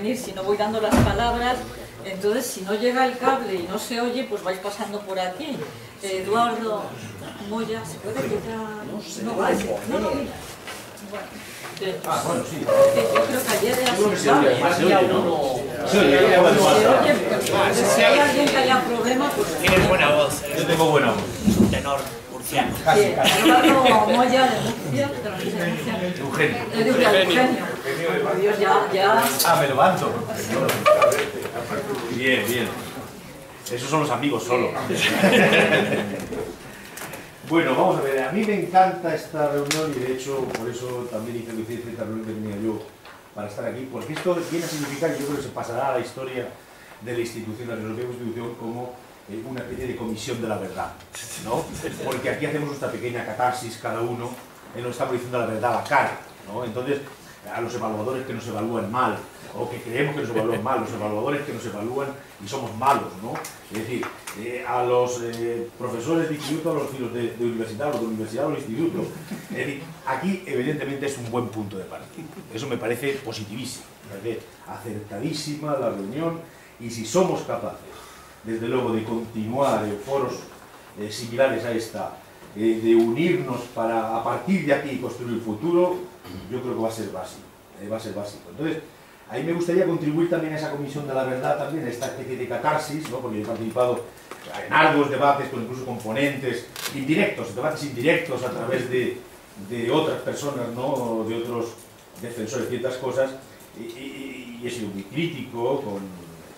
intervenir si no voy dando las palabras. Entonces, si no llega el cable y no se oye, pues vais pasando por aquí. Eduardo Moya, ¿se puede quitar? No, vale. No, no, mira. Bueno, bueno, sí. yo creo que ayer era sin cable. Si hay alguien que haya problemas, pues... Tienes buena voz. Yo tengo buena voz. Un tenor murciano. Casi. Eduardo Moya, de Murcia, Eugenio. Eugenio. Por Dios, ya... Me levanto. Bien, bien. Esos son los amigos solo. Bueno, vamos a ver, a mí me encanta esta reunión y de hecho por eso también hice esta reunión que tenía yo para estar aquí, porque esto viene a significar, yo creo que se pasará a la historia de la institución, de la Resolución Constitución, como una especie de comisión de la verdad, ¿no? Porque aquí hacemos nuestra pequeña catarsis cada uno, en lo que estamos diciendo la verdad a la cara, ¿no? Entonces, a los evaluadores que nos evalúan mal, o que creemos que nos evalúan mal, los evaluadores que nos evalúan y somos malos, ¿no? Es decir, a los profesores de instituto, a los filos de universidad, a los de universidad o de instituto. Es decir, aquí evidentemente es un buen punto de partida. Eso me parece positivísimo, me parece acertadísima la reunión y si somos capaces, desde luego, de continuar en foros similares a esta, de unirnos para a partir de aquí construir el futuro, yo creo que va a ser básico, va a ser básico. Entonces, a mí me gustaría contribuir también a esa comisión de la verdad, también a esta especie de catarsis, ¿no? Porque he participado en arduos debates, incluso con ponentes indirectos, debates indirectos a través de otras personas, ¿no? De otros defensores de ciertas cosas, y he sido muy crítico con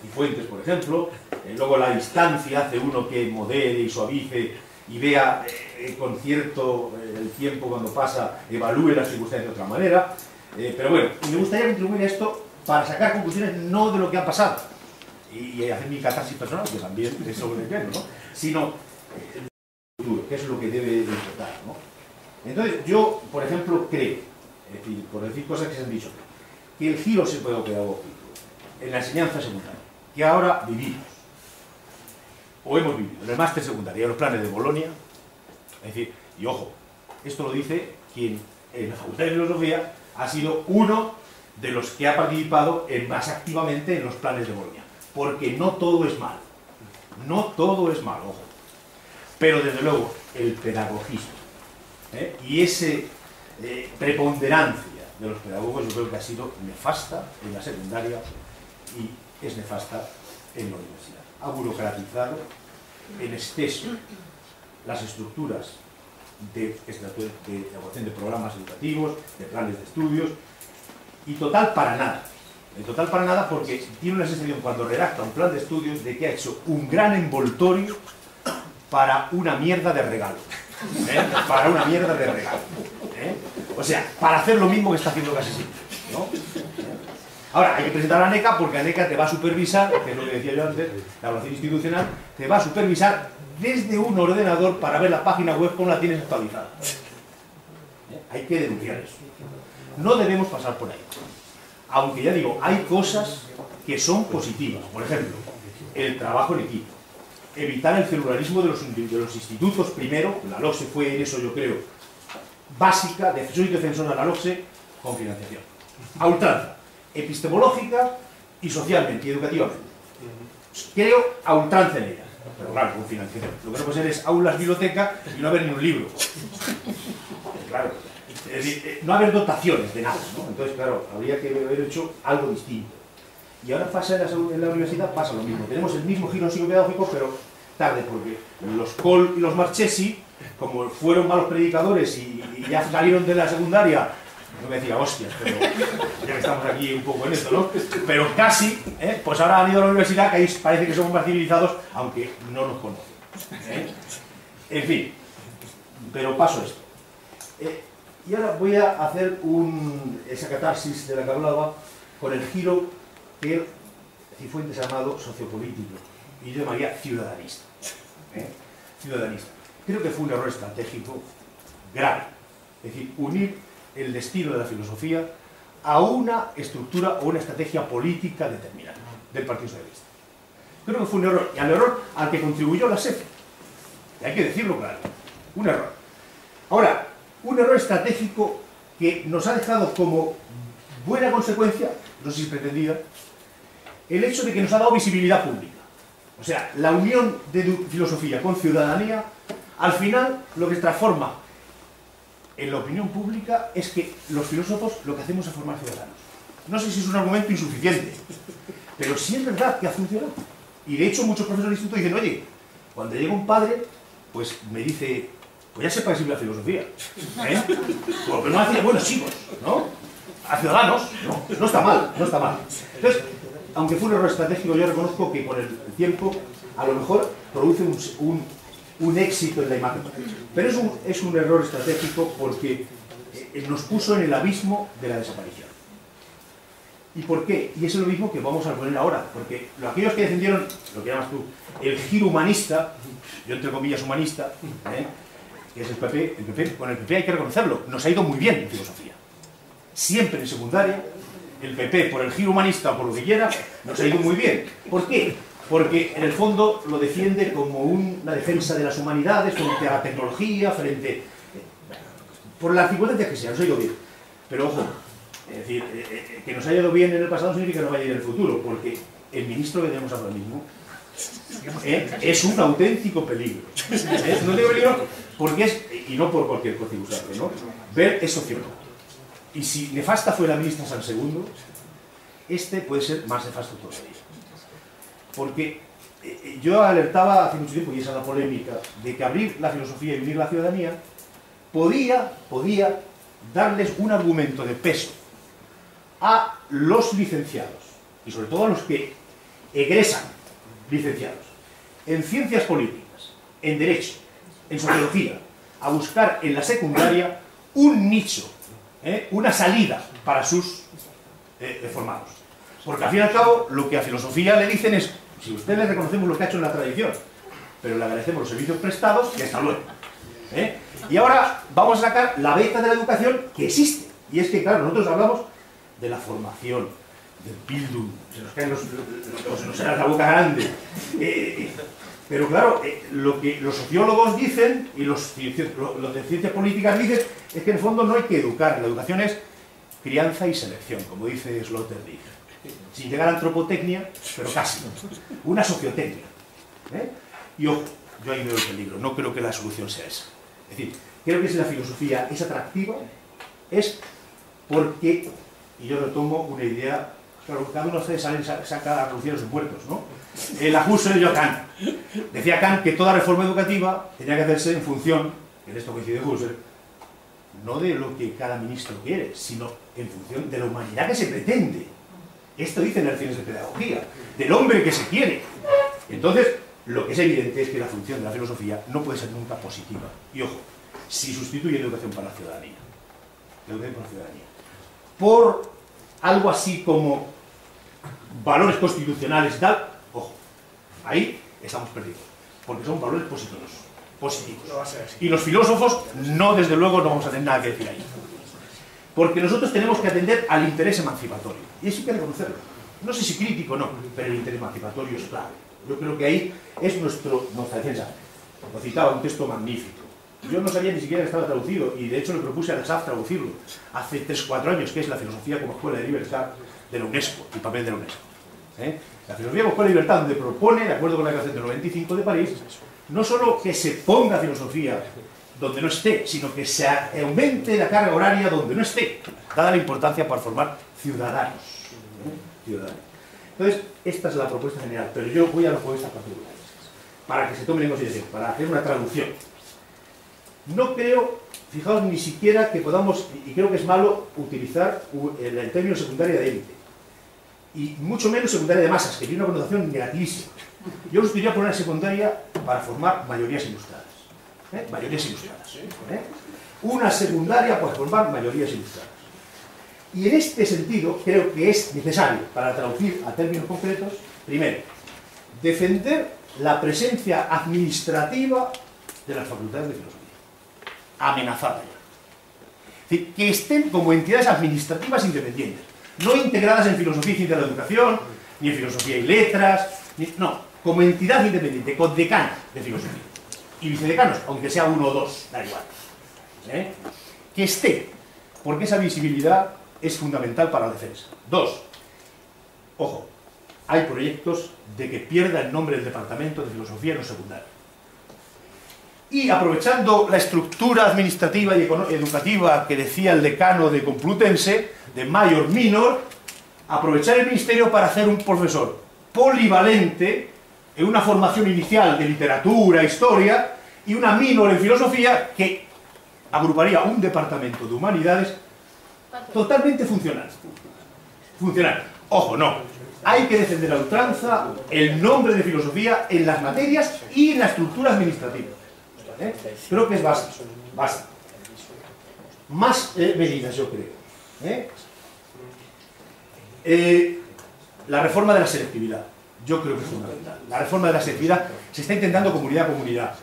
Cifuentes, por ejemplo. Luego la distancia hace uno que modere y suavice y vea con cierto el tiempo cuando pasa, evalúe las circunstancias de otra manera. Pero bueno, me gustaría contribuir a esto para sacar conclusiones no de lo que ha pasado y hacer mi catarsis personal, que también es sobre el pleno, ¿no? Sino el futuro, que es lo que debe importar, ¿no? Entonces, yo, por ejemplo, creo, es decir, por decir cosas que se han dicho, que el giro psicopedagógico en la enseñanza secundaria, que ahora vivimos, o hemos vivido, en el máster secundario, en los planes de Bolonia, es decir, y ojo, esto lo dice quien en la Facultad de Filosofía ha sido uno de los que ha participado más activamente en los planes de Bolonia, porque no todo es malo, no todo es malo, ojo, pero desde luego el pedagogismo y esa preponderancia de los pedagogos yo creo que ha sido nefasta en la secundaria y es nefasta en la universidad. Ha burocratizado en exceso las estructuras de elaboración de programas educativos, de planes de estudios, y total para nada. Total para nada porque tiene una sensación cuando redacta un plan de estudios de que ha hecho un gran envoltorio para una mierda de regalo. Para una mierda de regalo. O sea, para hacer lo mismo que está haciendo casi siempre, ¿no? Ahora, hay que presentar a ANECA porque ANECA te va a supervisar, que es lo que decía yo antes, la evaluación institucional, te va a supervisar desde un ordenador para ver la página web cómo la tienes actualizada. Hay que denunciar eso. No debemos pasar por ahí. Aunque ya digo, hay cosas que son positivas. Por ejemplo, el trabajo en equipo. Evitar el celularismo de los institutos primero. La LOCSE fue en eso, yo creo, básica. Soy defensor de la LOCSE con financiación. A ultranza. Epistemológica y socialmente y educativamente. Creo a ultranza en ella. Pero claro, con financiación. Lo que no puede ser es aulas, biblioteca y no haber ni un libro. Claro. Es decir, no haber dotaciones de nada, ¿no? Entonces, claro, habría que haber hecho algo distinto. Y ahora pasa en la universidad, pasa lo mismo. Tenemos el mismo giro psicopedagógico, pero tarde, porque los Kohl y los Marchesi, como fueron malos predicadores y ya salieron de la secundaria, no me decía hostias, pero ya que estamos aquí un poco en esto, ¿no? Pero casi, pues ahora han ido a la universidad, que ahí parece que somos más civilizados, aunque no nos conocen. En fin, pero paso esto. Y ahora voy a hacer esa catarsis de la que hablaba con el giro que Cifuentes ha llamado sociopolítico y yo llamaría ciudadanista. Ciudadanista. Creo que fue un error estratégico grave. Es decir, unir el destino de la filosofía a una estructura o una estrategia política determinada del Partido Socialista. Creo que fue un error, y al error al que contribuyó la SEF. Y hay que decirlo claro. Un error. Ahora, un error estratégico que nos ha dejado como buena consecuencia no sé si pretendida, el hecho de que nos ha dado visibilidad pública. O sea, la unión de filosofía con ciudadanía, al final lo que se transforma en la opinión pública es que los filósofos lo que hacemos es formar ciudadanos. No sé si es un argumento insuficiente, pero sí es verdad que ha funcionado. Y de hecho muchos profesores de instituto dicen, oye, cuando llega un padre, pues me dice, pues ya sepa que sirve la filosofía. ¿Eh? Porque no hace buenos chicos, ¿no? A ciudadanos, no está mal, no está mal. Entonces, aunque fue un error estratégico, yo reconozco que con el tiempo a lo mejor produce un éxito en la imagen. Pero es un error estratégico porque nos puso en el abismo de la desaparición. ¿Y por qué? Y es lo mismo que vamos a poner ahora, porque aquellos que defendieron, lo que llamas tú, el giro humanista, yo entre comillas humanista, que es el PP, con el PP hay que reconocerlo, nos ha ido muy bien en filosofía. Siempre en secundaria, el PP, por el giro humanista o por lo que quiera, nos ha ido muy bien. ¿Por qué? Porque en el fondo lo defiende como una defensa de las humanidades, frente a la tecnología, frente... por las circunstancias que sea, nos ha ido bien. Pero ojo, es decir, que nos haya ido bien en el pasado significa que no vaya a ir en el futuro, porque el ministro que tenemos ahora mismo es un auténtico peligro. No digo peligro porque es, y no por cualquier circunstancia, ¿no? Ver es sociólogo. Y si nefasta fue la ministra San Segundo, este puede ser más nefasto todavía. Porque yo alertaba hace mucho tiempo, y esa es la polémica, de que abrir la filosofía y unir la ciudadanía podía darles un argumento de peso a los licenciados, y sobre todo a los que egresan licenciados, en ciencias políticas, en derecho, en sociología, a buscar en la secundaria un nicho, una salida para sus formados. Porque al fin y al cabo, lo que a filosofía le dicen es, si usted le reconocemos lo que ha hecho en la tradición, pero le agradecemos los servicios prestados, y hasta luego. Y ahora vamos a sacar la beta de la educación que existe. Y es que, claro, nosotros hablamos de la formación, del Bildung, se nos caen se nos sale la boca grande. Pero claro, lo que los sociólogos dicen, y los de ciencias políticas dicen, es que en el fondo no hay que educar. La educación es crianza y selección, como dice Sloterdijk. Sin llegar a antropotecnia, pero casi. Una sociotecnia. Y ojo, yo ahí veo el peligro. No creo que la solución sea esa. Es decir, creo que si la filosofía es atractiva, es porque, y yo retomo una idea, claro, cada uno de ustedes saca a reducir a sus muertos, ¿no? El Husserl y Kant. Decía Kant que toda reforma educativa tenía que hacerse en función, en esto coincide Husserl, no de lo que cada ministro quiere, sino en función de la humanidad que se pretende. Esto dicen las lecciones de pedagogía, del hombre que se quiere. Entonces, lo que es evidente es que la función de la filosofía no puede ser nunca positiva. Y ojo, si sustituye la educación para la ciudadanía, por algo así como valores constitucionales y tal, ojo, ahí estamos perdidos, porque son valores positivos. Y los filósofos, no, desde luego, no vamos a tener nada que decir ahí. Porque nosotros tenemos que atender al interés emancipatorio. Y eso hay que reconocerlo. No sé si crítico o no, pero el interés emancipatorio es clave. Yo creo que ahí es nuestra defensa. Lo citaba, un texto magnífico. Yo no sabía ni siquiera que estaba traducido, y de hecho le propuse a la SAF traducirlo hace 3-4 años, que es la filosofía como escuela de libertad de la UNESCO, el papel de la UNESCO. La filosofía como escuela de libertad, donde propone, de acuerdo con la Declaración del 95 de París, no solo que se ponga filosofía donde no esté, sino que se aumente la carga horaria donde no esté, dada la importancia para formar ciudadanos. Entonces, esta es la propuesta general, pero yo voy a las propuestas particulares, para que se tomen en consideración, para hacer una traducción. No creo, fijaos, ni siquiera que podamos, y creo que es malo utilizar el término secundaria de élite, y mucho menos secundaria de masas, que tiene una connotación negativísima. Yo lo sustituiría por una secundaria para formar mayorías ilustradas. Mayorías ilustradas. Una secundaria para formar mayorías ilustradas. Y en este sentido creo que es necesario, para traducir a términos concretos, primero, defender la presencia administrativa de las facultades de filosofía. Amenazada ya. Es decir, que estén como entidades administrativas independientes, no integradas en filosofía y ciencia de la educación, ni en filosofía y letras, no, como entidad independiente, con decanos de filosofía. Y vicedecanos, aunque sea 1 o 2, da igual. Que esté, porque esa visibilidad es fundamental para la defensa. 2, hay proyectos de que pierda el nombre del departamento de filosofía en los secundarios. Y aprovechando la estructura administrativa y educativa que decía el decano de Complutense, de Mayor Minor, aprovechar el ministerio para hacer un profesor polivalente en una formación inicial de literatura, historia, y una minor en filosofía que agruparía un departamento de humanidades totalmente funcional. Funcional. Ojo, no. Hay que defender a ultranza el nombre de filosofía en las materias y en la estructura administrativa. Creo que es básico. Más medidas, yo creo. La reforma de la selectividad. Yo creo que es fundamental. La reforma de la selectividad se está intentando comunidad a comunidad.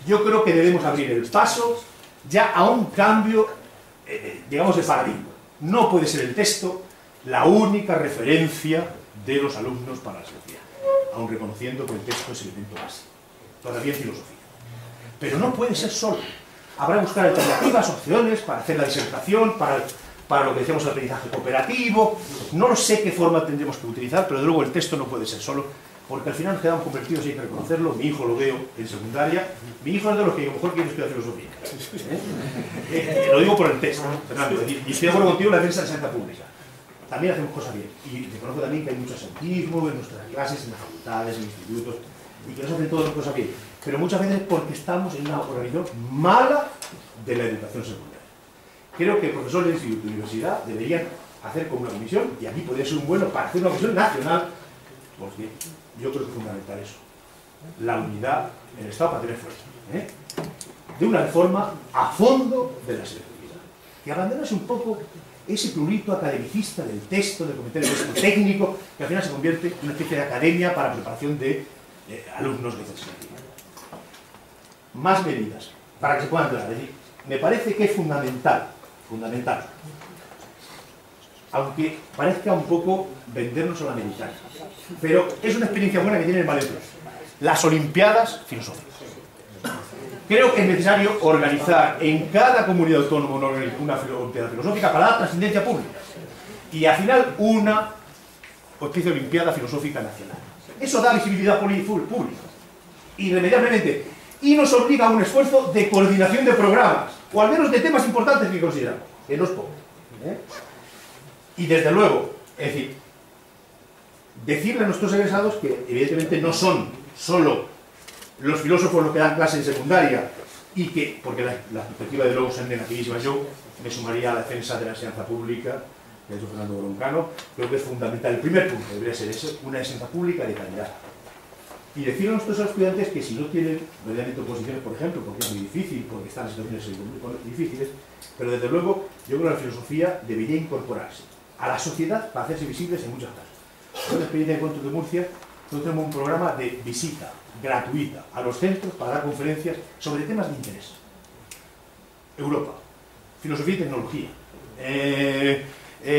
Yo creo que debemos abrir el paso ya a un cambio, digamos, de paradigma. No puede ser el texto la única referencia de los alumnos para la selectividad, aun reconociendo que el texto es el elemento básico, todavía en filosofía. Pero no puede ser solo. Habrá que buscar alternativas, opciones para hacer la disertación, para lo que decíamos el aprendizaje cooperativo. No sé qué forma tendremos que utilizar, pero de luego el texto no puede ser solo, porque al final nos quedamos convertidos y hay que reconocerlo. Mi hijo lo veo en secundaria. Mi hijo es de los que a lo mejor quiere estudiar filosofía. Lo digo por el texto, Fernando. Y estoy de acuerdo contigo en la defensa de la enseñanza pública. También hacemos cosas bien. Y reconozco también que hay mucho asentismo en nuestras clases, en las facultades, en institutos, y que no se hacen todas las cosas bien. Pero muchas veces porque estamos en una organización mala de la educación secundaria. Creo que profesores de instituto y universidad deberían hacer como una comisión, y aquí podría ser un bueno para hacer una comisión nacional, porque yo creo que es fundamental eso. La unidad en el Estado para tener fuerza. De una reforma a fondo de la selectividad. Que abandonase un poco ese prurito academicista del texto, de cometer el texto técnico, que al final se convierte en una especie de academia para preparación de alumnos de selectividad. Más medidas, para que se puedan aclarar. Es decir, me parece que es fundamental, aunque parezca un poco vendernos a la americana, pero es una experiencia buena que tiene en Valencia. Las Olimpiadas Filosóficas. Creo que es necesario organizar en cada comunidad autónoma una Olimpiada Filosófica para dar trascendencia pública. Y al final una especie de Olimpiada Filosófica Nacional. Eso da visibilidad pública. Irremediablemente. Y nos obliga a un esfuerzo de coordinación de programas, o al menos de temas importantes que consideramos, que no es poco. Y desde luego, es decir, decirle a nuestros egresados que evidentemente no son solo los filósofos los que dan clase en secundaria, y que, porque la perspectiva de luego son negativísimas, yo me sumaría a la defensa de la enseñanza pública, que ha hecho Fernando Broncano. Creo que es fundamental. El primer punto debería ser ese, una enseñanza pública de calidad. Y decirle a nuestros estudiantes que si no tienen verdaderamente oposiciones, por ejemplo, porque es muy difícil, porque están en situaciones difíciles, pero desde luego yo creo que la filosofía debería incorporarse a la sociedad para hacerse visibles en muchas casos. En la experiencia de Encuentros de Murcia, nosotros tenemos un programa de visita gratuita a los centros para dar conferencias sobre temas de interés. Europa, filosofía y tecnología,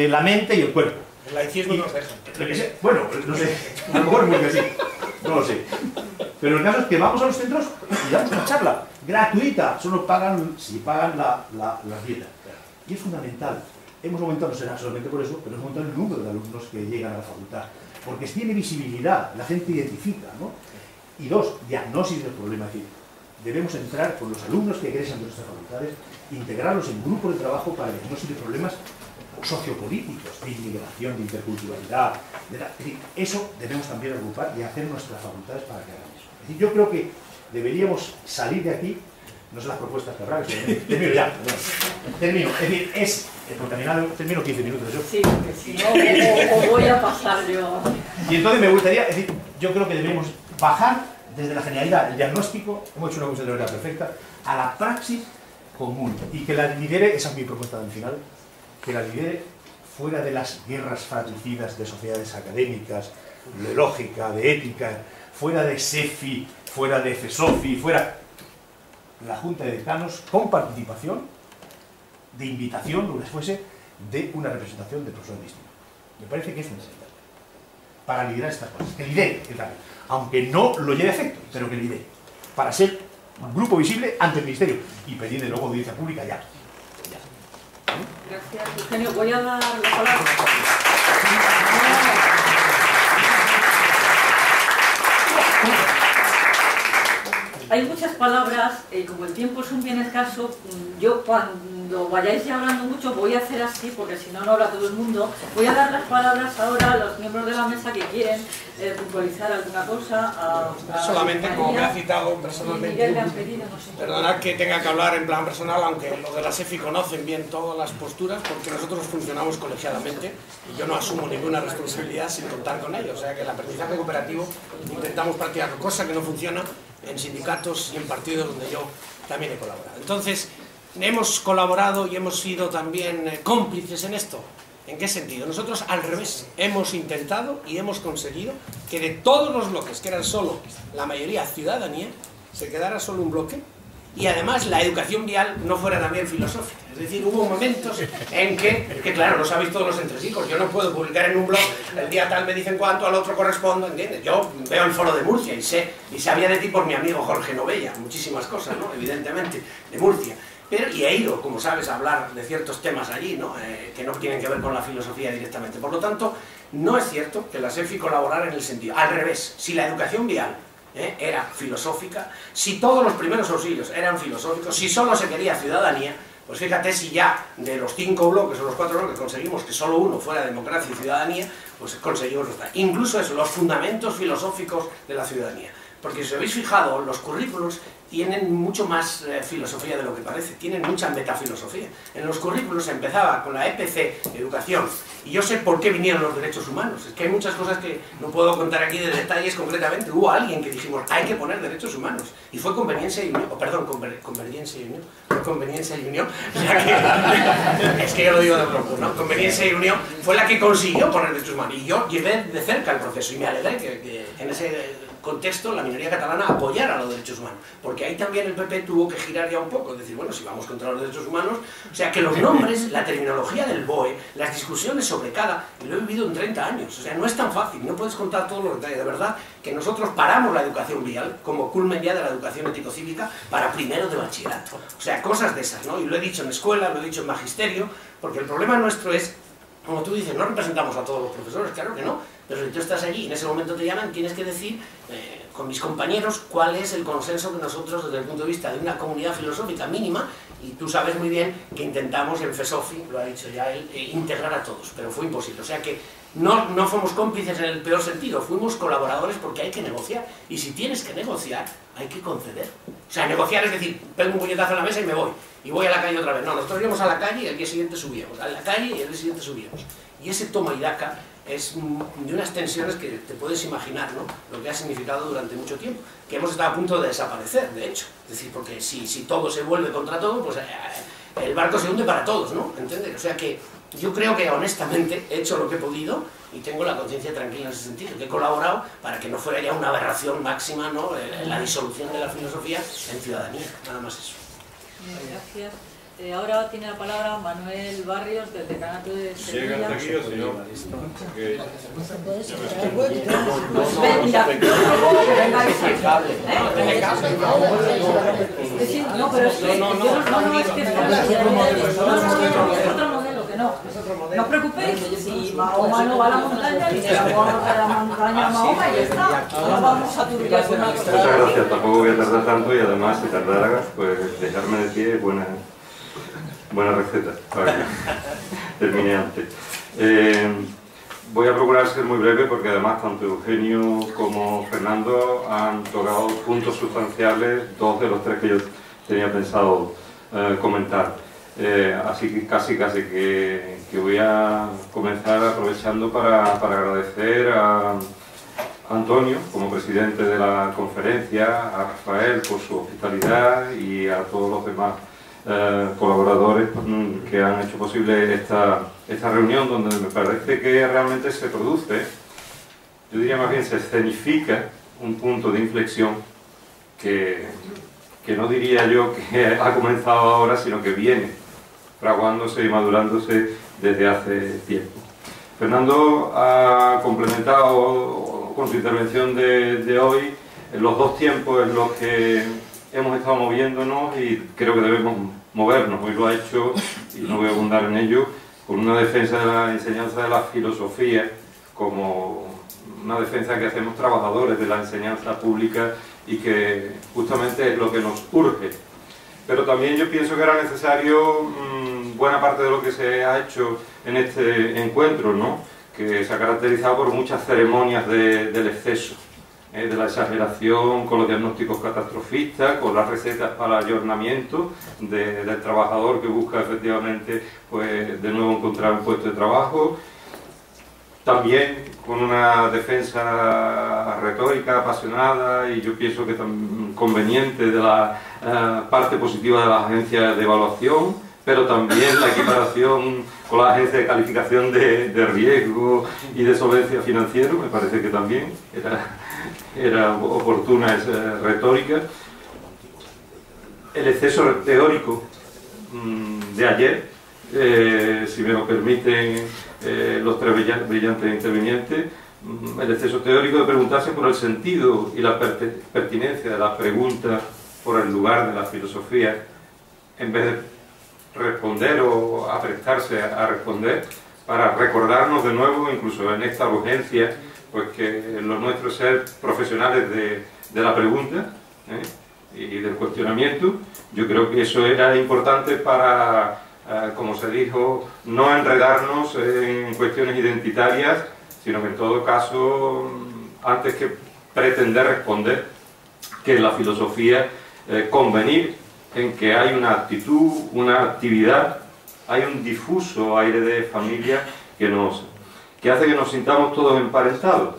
la mente y el cuerpo. El laicismo nos deja. Bueno, no sé, a lo mejor es muy que sí, no lo sé. Pero el caso es que vamos a los centros y damos una charla gratuita, solo pagan, si pagan las dietas. Y es fundamental. Hemos aumentado, no será solamente por eso, pero hemos aumentado el número de alumnos que llegan a la facultad. Porque tiene visibilidad, la gente identifica, ¿no? Y dos, diagnosis del problema. Es decir, debemos entrar con los alumnos que egresan de nuestras facultades, integrarlos en grupos de trabajo para diagnosis de problemas sociopolíticos, de inmigración, de interculturalidad. Es decir, eso debemos también agrupar y hacer nuestras facultades para que hagan eso. Es decir, yo creo que deberíamos salir de aquí, no sé las propuestas que habrá, termino ya, termino. Es decir, es contaminado, termino 15 minutos. Yo. Sí, porque si no, o voy a pasar yo. Y entonces me gustaría, es decir, yo creo que debemos bajar desde la generalidad, el diagnóstico, hemos hecho una cosa de manera perfecta, a la praxis común, y que la lidere, esa es mi propuesta del final, que la lidere fuera de las guerras fratricidas de sociedades académicas, de lógica, de ética, fuera de SEFI, fuera de FESOFI, fuera la Junta de Decanos, con participación, de invitación, lo que fuese, de una representación de profesores distintos. Me parece que es necesario para liderar estas cosas, que lidere el cambio, aunque no lo lleve a efecto, pero que lidere, para ser un grupo visible ante el Ministerio y pedir de luego audiencia pública ya. Gracias, Eugenio. Voy a dar la palabra. palabras, como el tiempo es un bien escaso, yo cuando vayáis ya hablando mucho voy a hacer así, porque si no, no habla todo el mundo. Voy a dar las palabras ahora a los miembros de la mesa que quieren puntualizar alguna cosa. Solamente, como me ha citado personalmente, perdonad que tenga que hablar en plan personal, aunque los de la SEFI conocen bien todas las posturas, porque nosotros funcionamos colegiadamente y yo no asumo ninguna responsabilidad sin contar con ellos. O sea que el aprendizaje cooperativo intentamos practicar, cosa que no funciona en sindicatos y en partidos donde yo también he colaborado. Entonces, hemos colaborado y hemos sido también cómplices en esto. ¿En qué sentido? Nosotros, al revés, hemos intentado y hemos conseguido que de todos los bloques, que eran solo la mayoría ciudadanía, se quedara solo un bloque, y además la educación vial no fuera también filosófica. Es decir, hubo momentos en que claro, lo sabéis todos los entresijos, yo no puedo publicar en un blog, el día tal me dicen cuánto, al otro correspondo, ¿entiendes? Yo veo el Foro de Murcia y sabía de ti por mi amigo Jorge Novella, muchísimas cosas, ¿no? Evidentemente, de Murcia. Y he ido, como sabes, a hablar de ciertos temas allí, ¿no? Que no tienen que ver con la filosofía directamente. Por lo tanto, no es cierto que la SEFI colaborara en el sentido. Al revés, si la educación vial era filosófica, si todos los primeros auxilios eran filosóficos, si solo se quería ciudadanía, pues fíjate si ya de los 5 bloques o los 4 bloques conseguimos que solo uno fuera democracia y ciudadanía, pues conseguimos incluso eso, los fundamentos filosóficos de la ciudadanía. Porque si os habéis fijado, los currículos tienen mucho más filosofía de lo que parece, tienen mucha metafilosofía. En los currículos se empezaba con la EPC, educación, y yo sé por qué vinieron los derechos humanos. Es que hay muchas cosas que no puedo contar aquí de detalles concretamente. Hubo alguien que dijimos, hay que poner derechos humanos, y fue Conveniencia y Unión, Conveniencia y Unión, Conveniencia y Unión, es que yo lo digo de broma, ¿no? Conveniencia y Unión fue la que consiguió poner derechos humanos, y yo llevé de cerca el proceso, y me alegré que en ese contexto la minoría catalana apoyara los derechos humanos, porque ahí también el PP tuvo que girar ya un poco, es decir, bueno, si vamos contra los derechos humanos, o sea, que los nombres, la terminología del BOE, las discusiones sobre cada, y lo he vivido en 30 años, o sea, no es tan fácil, no puedes contar todos los detalles, de verdad, que nosotros paramos la educación vial como culmen ya de la educación ético-cívica para primero de bachillerato, o sea, cosas de esas, ¿no? Y lo he dicho en escuela, lo he dicho en magisterio, porque el problema nuestro es, como tú dices, no representamos a todos los profesores, claro que no, pero si tú estás allí y en ese momento te llaman, tienes que decir con mis compañeros cuál es el consenso que nosotros, desde el punto de vista de una comunidad filosófica mínima, y tú sabes muy bien que intentamos en FESOFI, lo ha dicho ya él, integrar a todos, pero fue imposible. O sea que no fuimos cómplices en el peor sentido, fuimos colaboradores porque hay que negociar, y si tienes que negociar, hay que conceder. O sea, negociar es decir, pego un puñetazo en la mesa y me voy, y voy a la calle otra vez. No, nosotros íbamos a la calle y el día siguiente subíamos, a la calle y el día siguiente subíamos. Y ese toma y daca es de unas tensiones que te puedes imaginar, ¿no? Lo que ha significado durante mucho tiempo, que hemos estado a punto de desaparecer, de hecho. Es decir, porque si todo se vuelve contra todo, pues el barco se hunde para todos, ¿no? ¿Entiendes? O sea que yo creo que honestamente he hecho lo que he podido y tengo la conciencia tranquila en ese sentido, que he colaborado para que no fuera ya una aberración máxima, ¿no? La disolución de la filosofía en ciudadanía, nada más eso. Gracias. Ahora tiene la palabra Manuel Barrios del Decanato de Sevilla. ¿Llega hasta aquí o si no? Mira, no, pero es que otro modelo que no. No os preocupéis, si Mahoma no va a la montaña, y la montaña a Mahoma y ya está. No vamos a turbiar con una cosa. Muchas gracias, tampoco voy a tardar tanto y además si tardara, pues dejarme de pie es buena receta para que termine antes. Voy a procurar ser muy breve porque además tanto Eugenio como Fernando han tocado puntos sustanciales, 2 de los 3 que yo tenía pensado comentar. Así que casi que voy a comenzar aprovechando para agradecer a Antonio como presidente de la conferencia, a Rafael por su hospitalidad y a todos los demás colaboradores que han hecho posible esta reunión, donde me parece que realmente se produce, yo diría más bien se escenifica un punto de inflexión que no diría yo que ha comenzado ahora, sino que viene fraguándose y madurándose desde hace tiempo. Fernando ha complementado con su intervención de hoy los 2 tiempos en los que hemos estado moviéndonos y creo que debemos movernos. Hoy lo ha hecho, y no voy a abundar en ello, con una defensa de la enseñanza de la filosofía como una defensa que hacemos trabajadores de la enseñanza pública y que justamente es lo que nos urge. Pero también yo pienso que era necesario buena parte de lo que se ha hecho en este encuentro, ¿no? Que se ha caracterizado por muchas ceremonias del exceso, de la exageración, con los diagnósticos catastrofistas, con las recetas para el ayornamiento del trabajador que busca efectivamente pues, de nuevo encontrar un puesto de trabajo. También con una defensa retórica apasionada y yo pienso que también conveniente de la parte positiva de las agencias de evaluación, pero también la equiparación con las agencias de calificación de riesgo y de solvencia financiera, me parece que también era oportuna esa retórica. El exceso teórico de ayer, si me lo permiten los tres brillantes intervinientes, el exceso teórico de preguntarse por el sentido y la pertinencia de las preguntas por el lugar de la filosofía, en vez de responder o aprestarse a responder, para recordarnos de nuevo, incluso en esta urgencia, pues que lo nuestro es ser profesionales de la pregunta y del cuestionamiento. Yo creo que eso era importante para, como se dijo, no enredarnos en cuestiones identitarias, sino que en todo caso, antes que pretender responder, que en la filosofía convenir en que hay una actitud, una actividad, hay un difuso aire de familia que hace que nos sintamos todos emparentados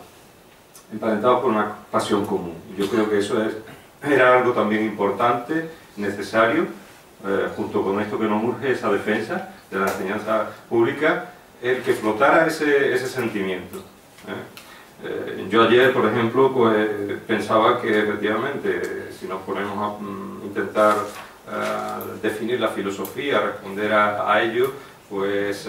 por una pasión común. Yo creo que eso era algo también importante, necesario, junto con esto que nos urge, esa defensa de la enseñanza pública, el que flotara ese sentimiento. Yo ayer, por ejemplo, pues pensaba que efectivamente, si nos ponemos a intentar definir la filosofía, responder a ello, pues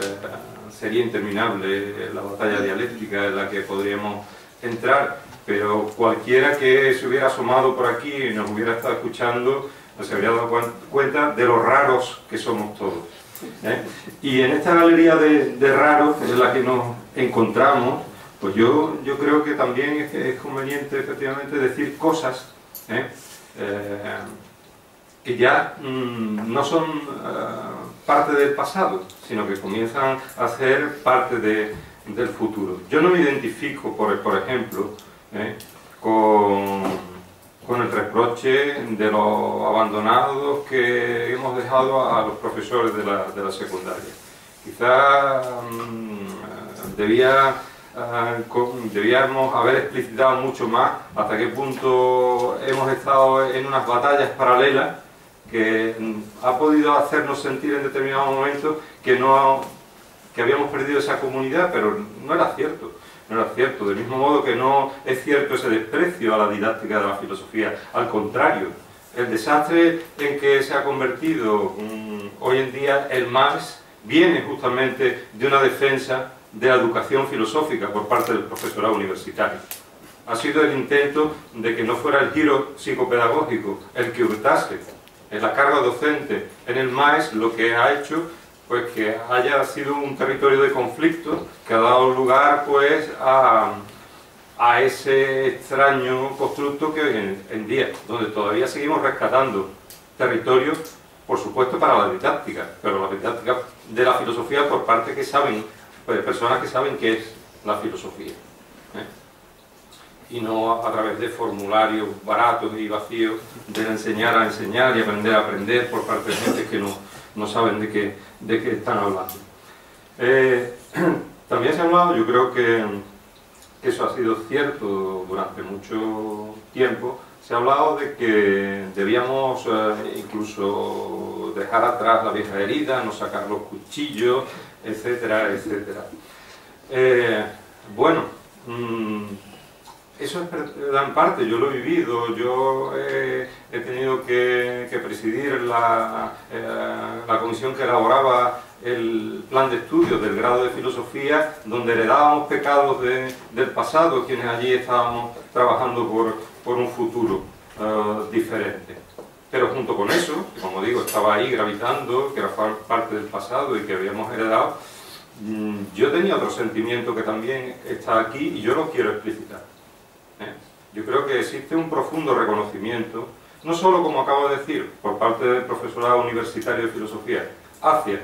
sería interminable la batalla dialéctica en la que podríamos entrar, pero cualquiera que se hubiera asomado por aquí y nos hubiera estado escuchando, se habría dado cuenta de lo raros que somos todos. Y en esta galería de raros en la que nos encontramos, pues yo creo que también es conveniente efectivamente decir cosas que ya no son parte del pasado, sino que comienzan a ser parte del futuro. Yo no me identifico, por ejemplo, con el reproche de los abandonados que hemos dejado a los profesores de la secundaria. Quizá debíamos haber explicitado mucho más hasta qué punto hemos estado en unas batallas paralelas que ha podido hacernos sentir en determinados momentos que habíamos perdido esa comunidad, pero no era cierto. No era cierto, del mismo modo que no es cierto ese desprecio a la didáctica de la filosofía. Al contrario, el desastre en que se ha convertido hoy en día el MAES viene justamente de una defensa de la educación filosófica por parte del profesorado universitario. Ha sido el intento de que no fuera el giro psicopedagógico el que hurtase en la carga docente en el MAES, lo que ha hecho pues que haya sido un territorio de conflicto que ha dado lugar pues a ese extraño constructo que hoy en día, donde todavía seguimos rescatando territorios, por supuesto para la didáctica, pero la didáctica de la filosofía por parte que saben, pues, personas que saben qué es la filosofía, y no a través de formularios baratos y vacíos de enseñar a enseñar y aprender a aprender por parte de gente que no saben de qué están hablando. También se ha hablado, yo creo que eso ha sido cierto durante mucho tiempo, se ha hablado de que debíamos incluso dejar atrás la vieja herida, no sacar los cuchillos, etcétera, etcétera. Bueno, eso es verdad en parte, yo lo he vivido, yo he tenido que presidir la comisión que elaboraba el plan de estudios del grado de filosofía, donde heredábamos pecados del pasado, quienes allí estábamos trabajando por un futuro diferente. Pero junto con eso, como digo, estaba ahí gravitando, que era parte del pasado y que habíamos heredado, yo tenía otro sentimiento que también está aquí y yo lo quiero explicitar. yo creo que existe un profundo reconocimiento, no solo, como acabo de decir, por parte del profesorado universitario de filosofía, hacia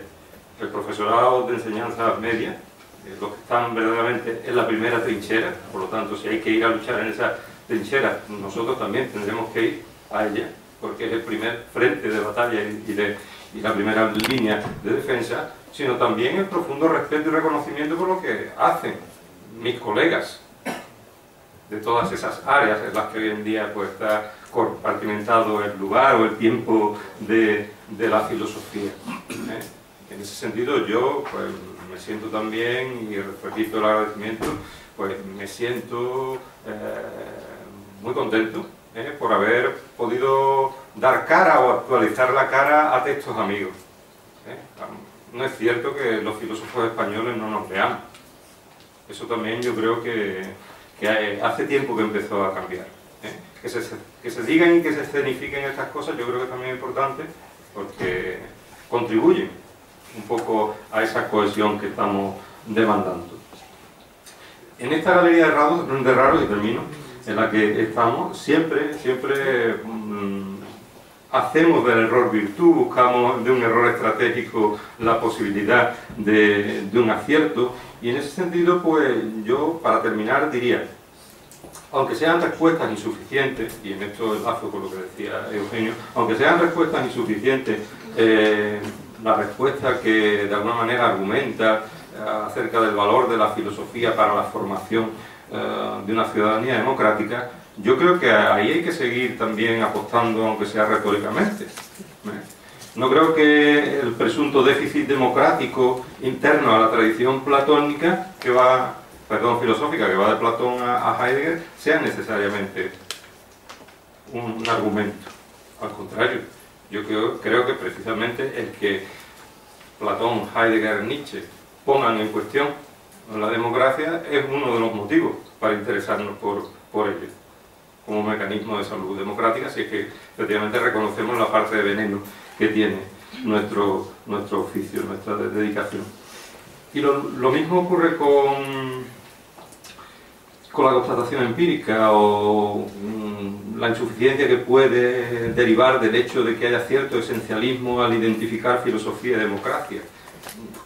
el profesorado de enseñanza media, los que están verdaderamente en la primera trinchera. Por lo tanto, si hay que ir a luchar en esa trinchera, nosotros también tendremos que ir a ella, porque es el primer frente de batalla y la primera línea de defensa, sino también el profundo respeto y reconocimiento por lo que hacen mis colegas de todas esas áreas en las que hoy en día pues está compartimentado el lugar o el tiempo de la filosofía. En ese sentido yo pues me siento también, y repito el agradecimiento, pues me siento muy contento por haber podido dar cara o actualizar la cara a textos amigos. No es cierto que los filósofos españoles no nos veamos. Eso también yo creo que hace tiempo que empezó a cambiar. Que se digan y que se escenifiquen estas cosas, yo creo que también es importante, porque contribuyen un poco a esa cohesión que estamos demandando. En esta galería de raros, y termino, en la que estamos, siempre hacemos del error virtud, buscamos de un error estratégico la posibilidad de un acierto, y en ese sentido, pues yo, para terminar, diría, aunque sean respuestas insuficientes, y en esto enlazo con lo que decía Eugenio, aunque sean respuestas insuficientes, la respuesta que de alguna manera argumenta acerca del valor de la filosofía para la formación de una ciudadanía democrática, yo creo que ahí hay que seguir también apostando, aunque sea retóricamente. No creo que el presunto déficit democrático interno a la tradición platónica filosófica que va de Platón a Heidegger sea necesariamente un argumento. Al contrario, yo creo que precisamente el que Platón, Heidegger, Nietzsche pongan en cuestión la democracia es uno de los motivos para interesarnos por ello, como mecanismo de salud democrática, si es que efectivamente reconocemos la parte de veneno que tiene nuestro oficio, nuestra dedicación. Y lo mismo ocurre con la constatación empírica o la insuficiencia que puede derivar del hecho de que haya cierto esencialismo al identificar filosofía y democracia.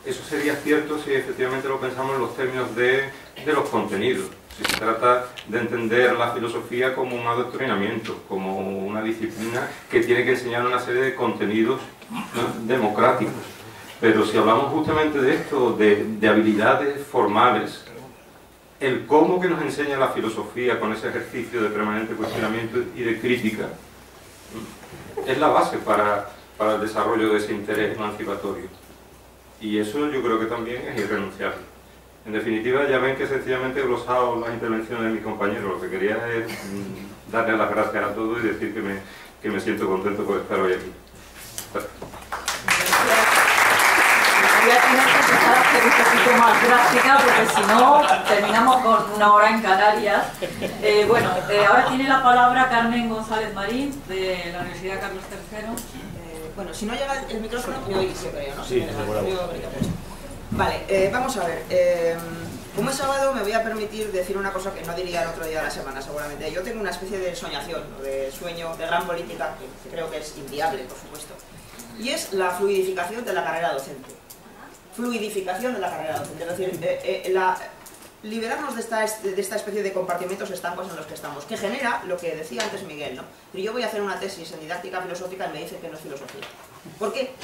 Eso sería cierto si efectivamente lo pensamos en los términos de los contenidos. Si se trata de entender la filosofía como un adoctrinamiento, como una disciplina que tiene que enseñar una serie de contenidos democráticos. Pero si hablamos justamente de esto, de habilidades formales, el cómo que nos enseña la filosofía con ese ejercicio de permanente cuestionamiento y de crítica, es la base para el desarrollo de ese interés emancipatorio. Y eso yo creo que también es irrenunciable. En definitiva, ya ven que sencillamente he glosado las intervenciones de mis compañeros. Lo que quería es darles las gracias a todos y decir que me siento contento por estar hoy aquí. Gracias. Voy a tener que empezar a hacer un poquito más gráfica porque si no terminamos con 1 hora en Canarias. Ahora tiene la palabra Carmen González Marín de la Universidad Carlos III. Bueno, si no llega el micrófono, me oís, yo creo, ¿no? Sí, seguramente. Vale, vamos a ver. Como es sábado, me voy a permitir decir una cosa que no diría el otro día de la semana, seguramente. Yo tengo una especie de soñación, de sueño de gran política, que creo que es inviable, por supuesto. Y es la fluidificación de la carrera docente. Fluidificación de la carrera docente, es decir, liberarnos de esta especie de compartimentos estancos en los que estamos, que genera lo que decía antes Miguel, ¿no? Pero yo voy a hacer una tesis en didáctica filosófica y me dice que no es filosofía. ¿Por qué?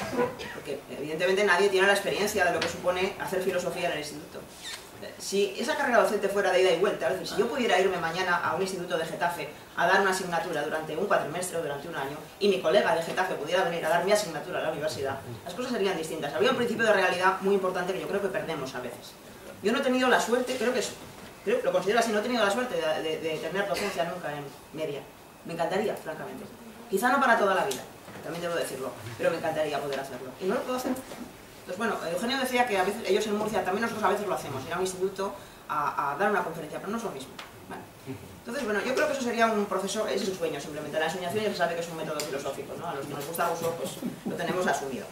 Porque evidentemente nadie tiene la experiencia de lo que supone hacer filosofía en el instituto. Si esa carrera docente fuera de ida y vuelta, es decir, si yo pudiera irme mañana a un instituto de Getafe a dar una asignatura durante un cuatrimestre o durante un año, y mi colega de Getafe pudiera venir a dar mi asignatura a la universidad, las cosas serían distintas. Habría un principio de realidad muy importante que yo creo que perdemos a veces. Yo no he tenido la suerte, lo considero así, no he tenido la suerte de tener docencia nunca en media. Me encantaría, francamente. Quizá no para toda la vida, también debo decirlo, pero me encantaría poder hacerlo. Y no lo puedo hacer. Entonces, bueno, Eugenio decía que a veces ellos en Murcia, también nosotros a veces lo hacemos, ir a un instituto a dar una conferencia, pero no es lo mismo. Vale. Entonces, bueno, yo creo que eso sería un proceso, es el sueño simplemente. La ensoñación ya se sabe que es un método filosófico, ¿no? A los que nos gusta Rousseau, pues lo tenemos asumido.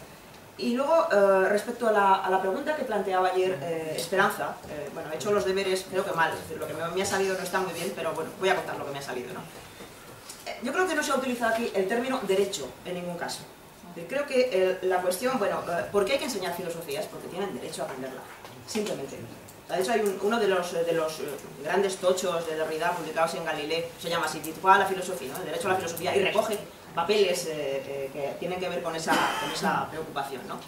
Y luego, respecto a la pregunta que planteaba ayer Esperanza, bueno, he hecho los deberes, creo que mal, es decir, lo que me ha salido no está muy bien, pero bueno, voy a contar lo que me ha salido, ¿no? Yo creo que no se ha utilizado aquí el término derecho en ningún caso. Creo que la cuestión, bueno, ¿por qué hay que enseñar filosofía? Es porque tienen derecho a aprenderla, simplemente. De hecho, hay uno de los grandes tochos de Derrida publicados en Galileo, se llama así, titula la filosofía, ¿no? El derecho a la filosofía, y recoge papeles que tienen que ver con esa preocupación, ¿no?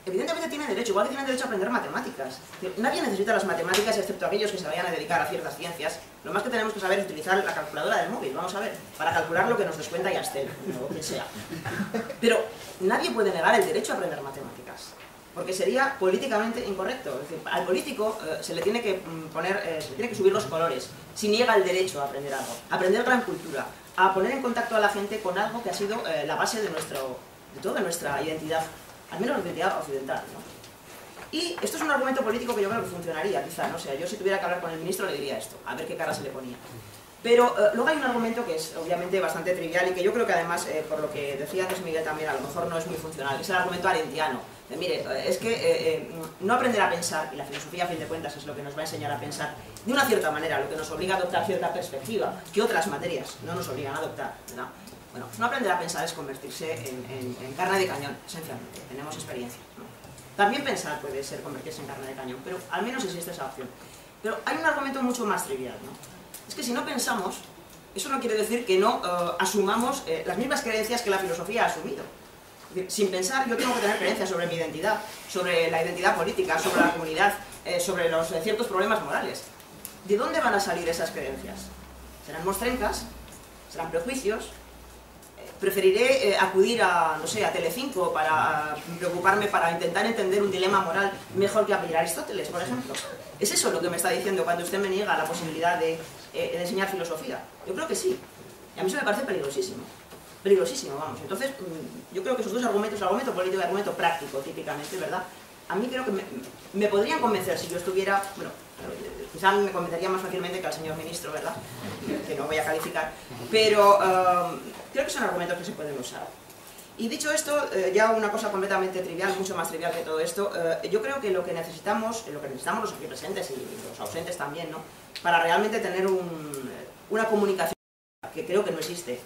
Evidentemente tienen derecho, igual que tienen derecho a aprender matemáticas. Nadie necesita las matemáticas excepto aquellos que se vayan a dedicar a ciertas ciencias. Lo más que tenemos que saber es utilizar la calculadora del móvil, vamos a ver, para calcular lo que nos descuenta Yastel, o quien sea. Pero nadie puede negar el derecho a aprender matemáticas, porque sería políticamente incorrecto. Es decir, al político se le tiene que se le tiene que subir los colores si niega el derecho a aprender algo, a aprender gran cultura, a poner en contacto a la gente con algo que ha sido la base de toda nuestra identidad, al menos la identidad occidental, ¿no? Y esto es un argumento político que yo creo que funcionaría, quizá, ¿no? O sea, yo si tuviera que hablar con el ministro le diría esto, a ver qué cara se le ponía. Pero luego hay un argumento que es obviamente bastante trivial y que yo creo que además, por lo que decía antes Miguel también, a lo mejor no es muy funcional, es el argumento arendtiano. Mire, es que no aprender a pensar, y la filosofía a fin de cuentas es lo que nos va a enseñar a pensar de una cierta manera, lo que nos obliga a adoptar cierta perspectiva, que otras materias no nos obligan a adoptar, ¿verdad? Bueno, no aprender a pensar es convertirse en carne de cañón, esencialmente, tenemos experiencia, ¿no? También pensar puede ser convertirse en carne de cañón, pero al menos existe esa opción. Pero hay un argumento mucho más trivial, ¿no? Es que si no pensamos, eso no quiere decir que no asumamos las mismas creencias que la filosofía ha asumido. Es decir, sin pensar, yo tengo que tener creencias sobre mi identidad, sobre la identidad política, sobre la comunidad, sobre los ciertos problemas morales. ¿De dónde van a salir esas creencias? ¿Serán mostrencas? ¿Serán prejuicios? Preferiré acudir a, no sé, a Telecinco para preocuparme, para intentar entender un dilema moral mejor que apelar a Aristóteles, por ejemplo. ¿Es eso lo que me está diciendo cuando usted me niega la posibilidad de enseñar filosofía? Yo creo que sí. Y a mí eso me parece peligrosísimo. Peligrosísimo, vamos. Entonces, yo creo que esos dos argumentos, el argumento político y el argumento práctico, típicamente, ¿verdad? A mí creo que me podrían convencer si yo estuviera, bueno, quizá me convencería más fácilmente que al señor ministro, ¿verdad? Que no voy a calificar, pero creo que son argumentos que se pueden usar. Y dicho esto, ya una cosa completamente trivial, mucho más trivial que todo esto, yo creo que lo que necesitamos los aquí presentes y los ausentes también, ¿no? Para realmente tener una comunicación que creo que no existe,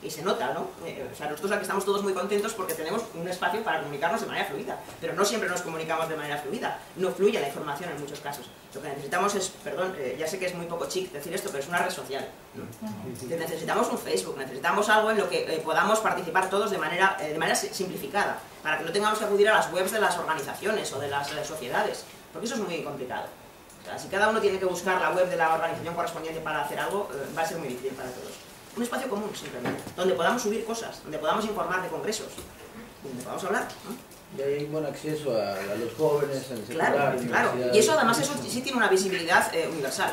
y se nota, ¿no? O sea, nosotros aquí estamos todos muy contentos porque tenemos un espacio para comunicarnos de manera fluida, pero no siempre nos comunicamos de manera fluida, no fluye la información en muchos casos. Lo que necesitamos es, perdón, ya sé que es muy poco chic decir esto, pero es una red social, ¿no? Necesitamos un Facebook, necesitamos algo en lo que podamos participar todos de manera simplificada, para que no tengamos que acudir a las webs de las organizaciones o de las sociedades, porque eso es muy complicado. O sea, si cada uno tiene que buscar la web de la organización correspondiente para hacer algo, va a ser muy difícil para todos. Un espacio común, simplemente, donde podamos subir cosas, donde podamos informar de congresos, donde podamos hablar, ¿no? Y hay buen acceso a los jóvenes, al secular, claro. Y eso además eso sí tiene una visibilidad universal.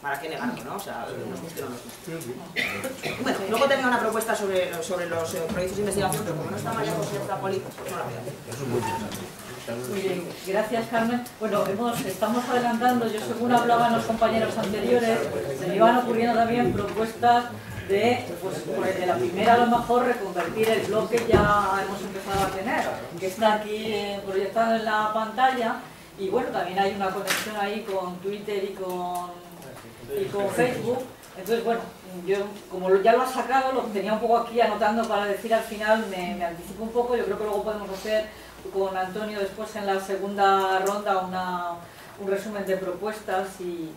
¿Para qué negarlo, no? O sea, nos guste o no nos guste. Bueno, luego tenía una propuesta sobre los proyectos de investigación, pero como no está María José Zapoli, pues no la voy a hacer. Muy bien, gracias Carmen. Bueno, estamos adelantando, yo según hablaban los compañeros anteriores, se me iban ocurriendo también propuestas de la primera a lo mejor reconvertir el blog que ya hemos empezado a tener, que está aquí proyectado en la pantalla, y bueno, también hay una conexión ahí con Twitter y con Facebook. Entonces bueno, yo como ya lo has sacado, lo tenía un poco aquí anotando para decir al final, me anticipo un poco. Yo creo que luego podemos hacer con Antonio después en la segunda ronda un resumen de propuestas. Y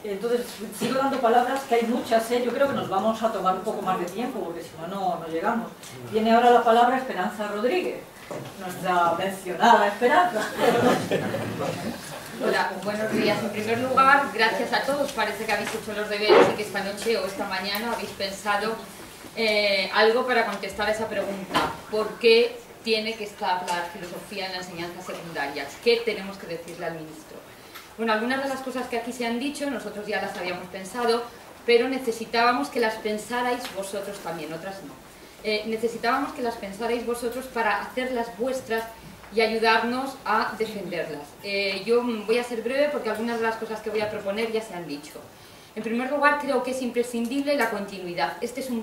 entonces sigo dando palabras, que hay muchas, yo creo que nos vamos a tomar un poco más de tiempo porque si no, no llegamos. Tiene ahora la palabra Esperanza Rodríguez, nuestra mencionada Esperanza. Hola, buenos días. En primer lugar, gracias a todos. Parece que habéis hecho los deberes y que esta noche o esta mañana habéis pensado algo para contestar a esa pregunta. ¿Por qué tiene que estar la filosofía en la enseñanza secundaria? ¿Qué tenemos que decirle al ministro? Bueno, algunas de las cosas que aquí se han dicho, nosotros ya las habíamos pensado, pero necesitábamos que las pensarais vosotros también, otras no. Necesitábamos que las pensarais vosotros para hacerlas vuestras y ayudarnos a defenderlas. Yo voy a ser breve porque algunas de las cosas que voy a proponer ya se han dicho. En primer lugar, creo que es imprescindible la continuidad. Este es un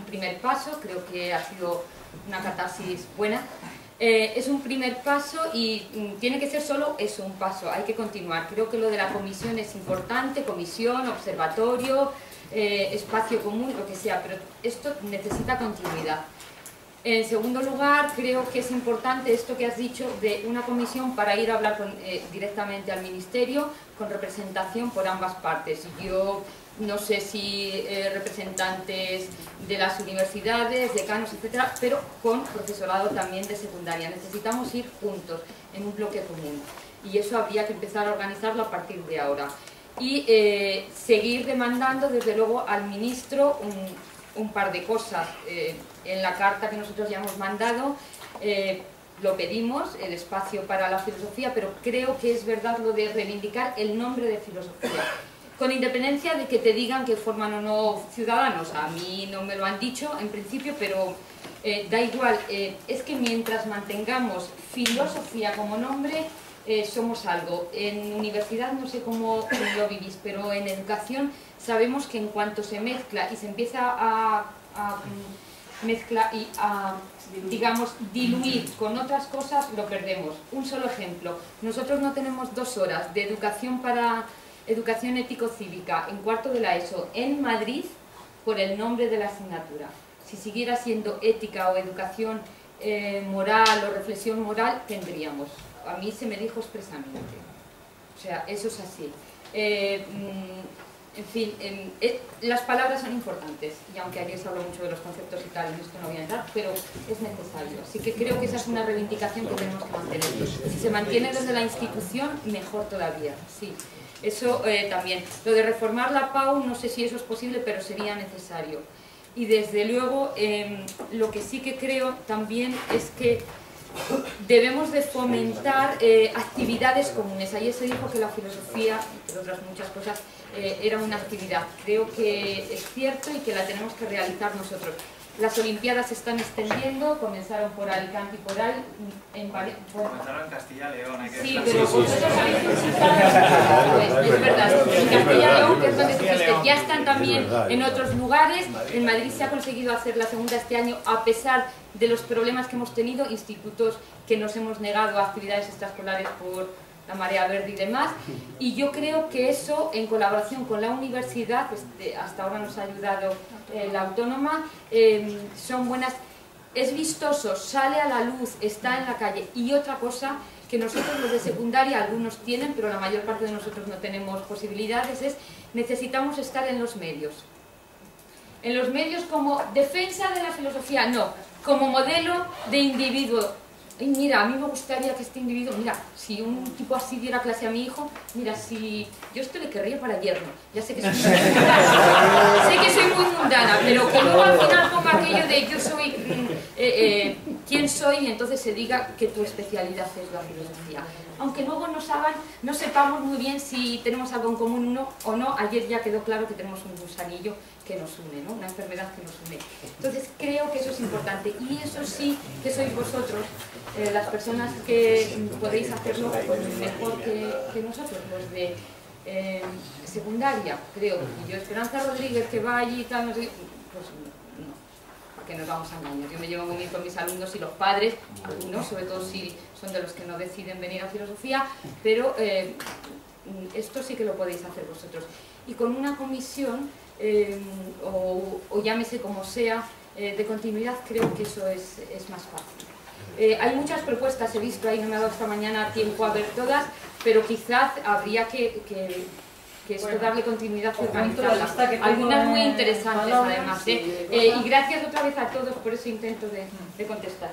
primer paso, creo que ha sido una catarsis buena. Es un primer paso y tiene que ser solo eso, un paso, hay que continuar. Creo que lo de la comisión es importante, comisión, observatorio, espacio común, lo que sea, pero esto necesita continuidad. En segundo lugar, creo que es importante esto que has dicho de una comisión para ir a hablar directamente al Ministerio con representación por ambas partes. Yo no sé si representantes de las universidades, decanos, etcétera, pero con profesorado también de secundaria. Necesitamos ir juntos en un bloque común y eso habría que empezar a organizarlo a partir de ahora. Y seguir demandando desde luego al ministro un par de cosas. En la carta que nosotros ya hemos mandado lo pedimos, el espacio para la filosofía, pero creo que es verdad lo de reivindicar el nombre de filosofía. Con independencia de que te digan que forman o no ciudadanos, a mí no me lo han dicho en principio, pero da igual, es que mientras mantengamos filosofía como nombre, somos algo. En universidad no sé cómo lo vivís, pero en educación sabemos que en cuanto se mezcla y se empieza a mezclar y a, digamos, diluir con otras cosas, lo perdemos. Un solo ejemplo, nosotros no tenemos 2 horas de educación ético-cívica en cuarto de la ESO en Madrid por el nombre de la asignatura. Si siguiera siendo ética o educación moral o reflexión moral, tendríamos. A mí se me dijo expresamente. O sea, eso es así. En fin, las palabras son importantes y aunque ayer se habló mucho de los conceptos y tal, en esto no voy a entrar, pero es necesario. Así que creo que esa es una reivindicación que tenemos que mantener. Si se mantiene desde la institución, mejor todavía. Sí. Eso también. Lo de reformar la PAU, no sé si eso es posible, pero sería necesario. Y desde luego, lo que sí que creo también es que debemos de fomentar actividades comunes. Ayer se dijo que la filosofía, entre otras muchas cosas, era una actividad. Creo que es cierto y que la tenemos que realizar nosotros. Las Olimpiadas se están extendiendo, comenzaron por Alicante y por ahí, comenzaron en Castilla y León, hay que sí, pero vosotros habéis visitado, es verdad, en Castilla y León, que es donde fuiste, ya están también en otros lugares. En Madrid se ha conseguido hacer la segunda este año, a pesar de los problemas que hemos tenido, institutos que nos hemos negado a actividades extraescolares por la marea verde y demás, y yo creo que eso, en colaboración con la universidad, pues hasta ahora nos ha ayudado la autónoma, son buenas, es vistoso, sale a la luz, está en la calle. Y otra cosa que nosotros los de secundaria, algunos tienen, pero la mayor parte de nosotros no tenemos posibilidades, es necesitamos estar en los medios. En los medios como defensa de la filosofía, no, como modelo de individuo. Y mira, a mí me gustaría que este individuo, mira, si un tipo así diera clase a mi hijo, mira, si yo esto le querría para yerno, ya sé que soy muy mundana, sé que soy muy mundana, pero que luego al final ponga aquello de yo soy, quién soy, y entonces se diga que tu especialidad es la filosofía. Aunque luego no sepamos muy bien si tenemos algo en común o no, ayer ya quedó claro que tenemos un gusanillo que nos une, ¿no? Una enfermedad que nos une. Entonces creo que eso es importante y eso sí que sois vosotros, las personas que podéis hacerlo pues, mejor que nosotros, los de secundaria, creo. Y yo, Esperanza Rodríguez, que va allí y tal, no sé, pues no, porque nos vamos a engañar. Yo me llevo muy bien con mis alumnos y los padres, algunos, sobre todo si son de los que no deciden venir a filosofía, pero esto sí que lo podéis hacer vosotros. Y con una comisión, o llámese como sea, de continuidad, creo que eso es más fácil. Hay muchas propuestas, he visto ahí, no me ha dado esta mañana tiempo a ver todas, pero quizás habría que esto darle continuidad y organizarlas. Algunas muy interesantes además. Y gracias otra vez a todos por ese intento de contestar.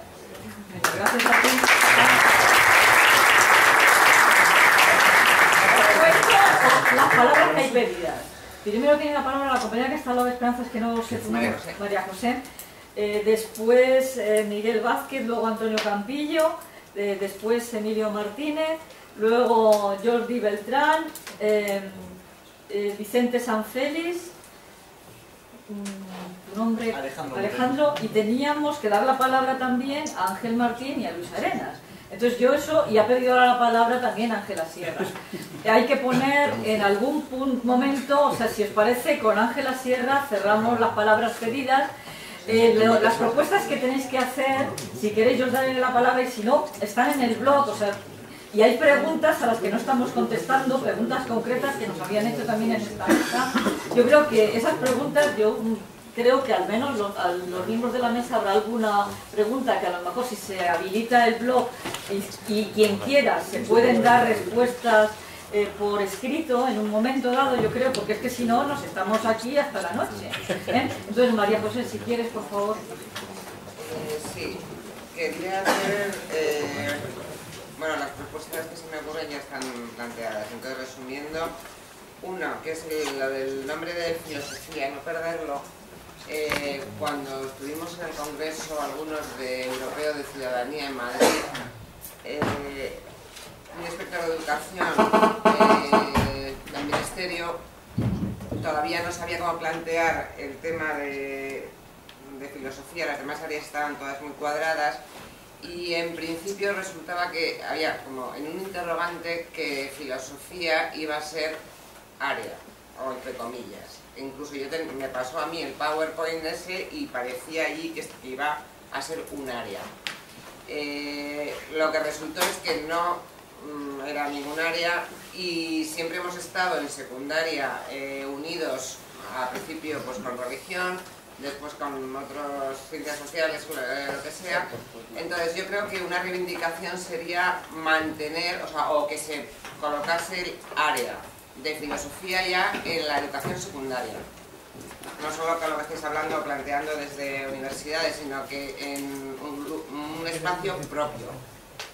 Gracias a ti. Las palabras que hay pedidas. Primero tiene la palabra la compañera que está al lado de Esperanza, es que no sé tu nombre, María José. Después Miguel Vázquez, luego Antonio Campillo, después Emilio Martínez, luego Jordi Beltrán, Vicente Sanfélix, tu nombre Alejandro, y teníamos que dar la palabra también a Ángel Martín y a Luis Arenas. Entonces yo eso, y ha pedido ahora la palabra también Ángela Sierra. Hay que poner en algún momento, o sea, si os parece, con Ángela Sierra cerramos las palabras pedidas. Las propuestas que tenéis que hacer, si queréis yo os daré la palabra y si no, están en el blog, o sea, y hay preguntas a las que no estamos contestando, preguntas concretas que nos habían hecho también en esta mesa. Yo creo que esas preguntas, creo que al menos los miembros de la mesa habrá alguna pregunta que a lo mejor si se habilita el blog y quien quiera se pueden dar respuestas por escrito en un momento dado, yo creo, porque es que si no nos estamos aquí hasta la noche. Entonces, María José, si quieres, por favor. Sí, quería hacer... bueno, las propuestas que se me ocurren ya están planteadas, entonces resumiendo, uno, que es lo del nombre de filosofía, no perderlo. Cuando estuvimos en el Congreso, algunos de Europeo de Ciudadanía en Madrid, un inspector de educación del Ministerio todavía no sabía cómo plantear el tema de filosofía, las demás áreas estaban todas muy cuadradas y en principio resultaba que había como en un interrogante que filosofía iba a ser área, o entre comillas. Incluso me pasó a mí el PowerPoint ese y parecía allí que iba a ser un área. Lo que resultó es que no era ningún área y siempre hemos estado en secundaria unidos al principio pues con religión, después con otras ciencias sociales, lo que sea. Entonces yo creo que una reivindicación sería mantener, o que se colocase el área de filosofía ya en la educación secundaria. No solo con lo que estáis hablando o planteando desde universidades, sino que en un espacio propio,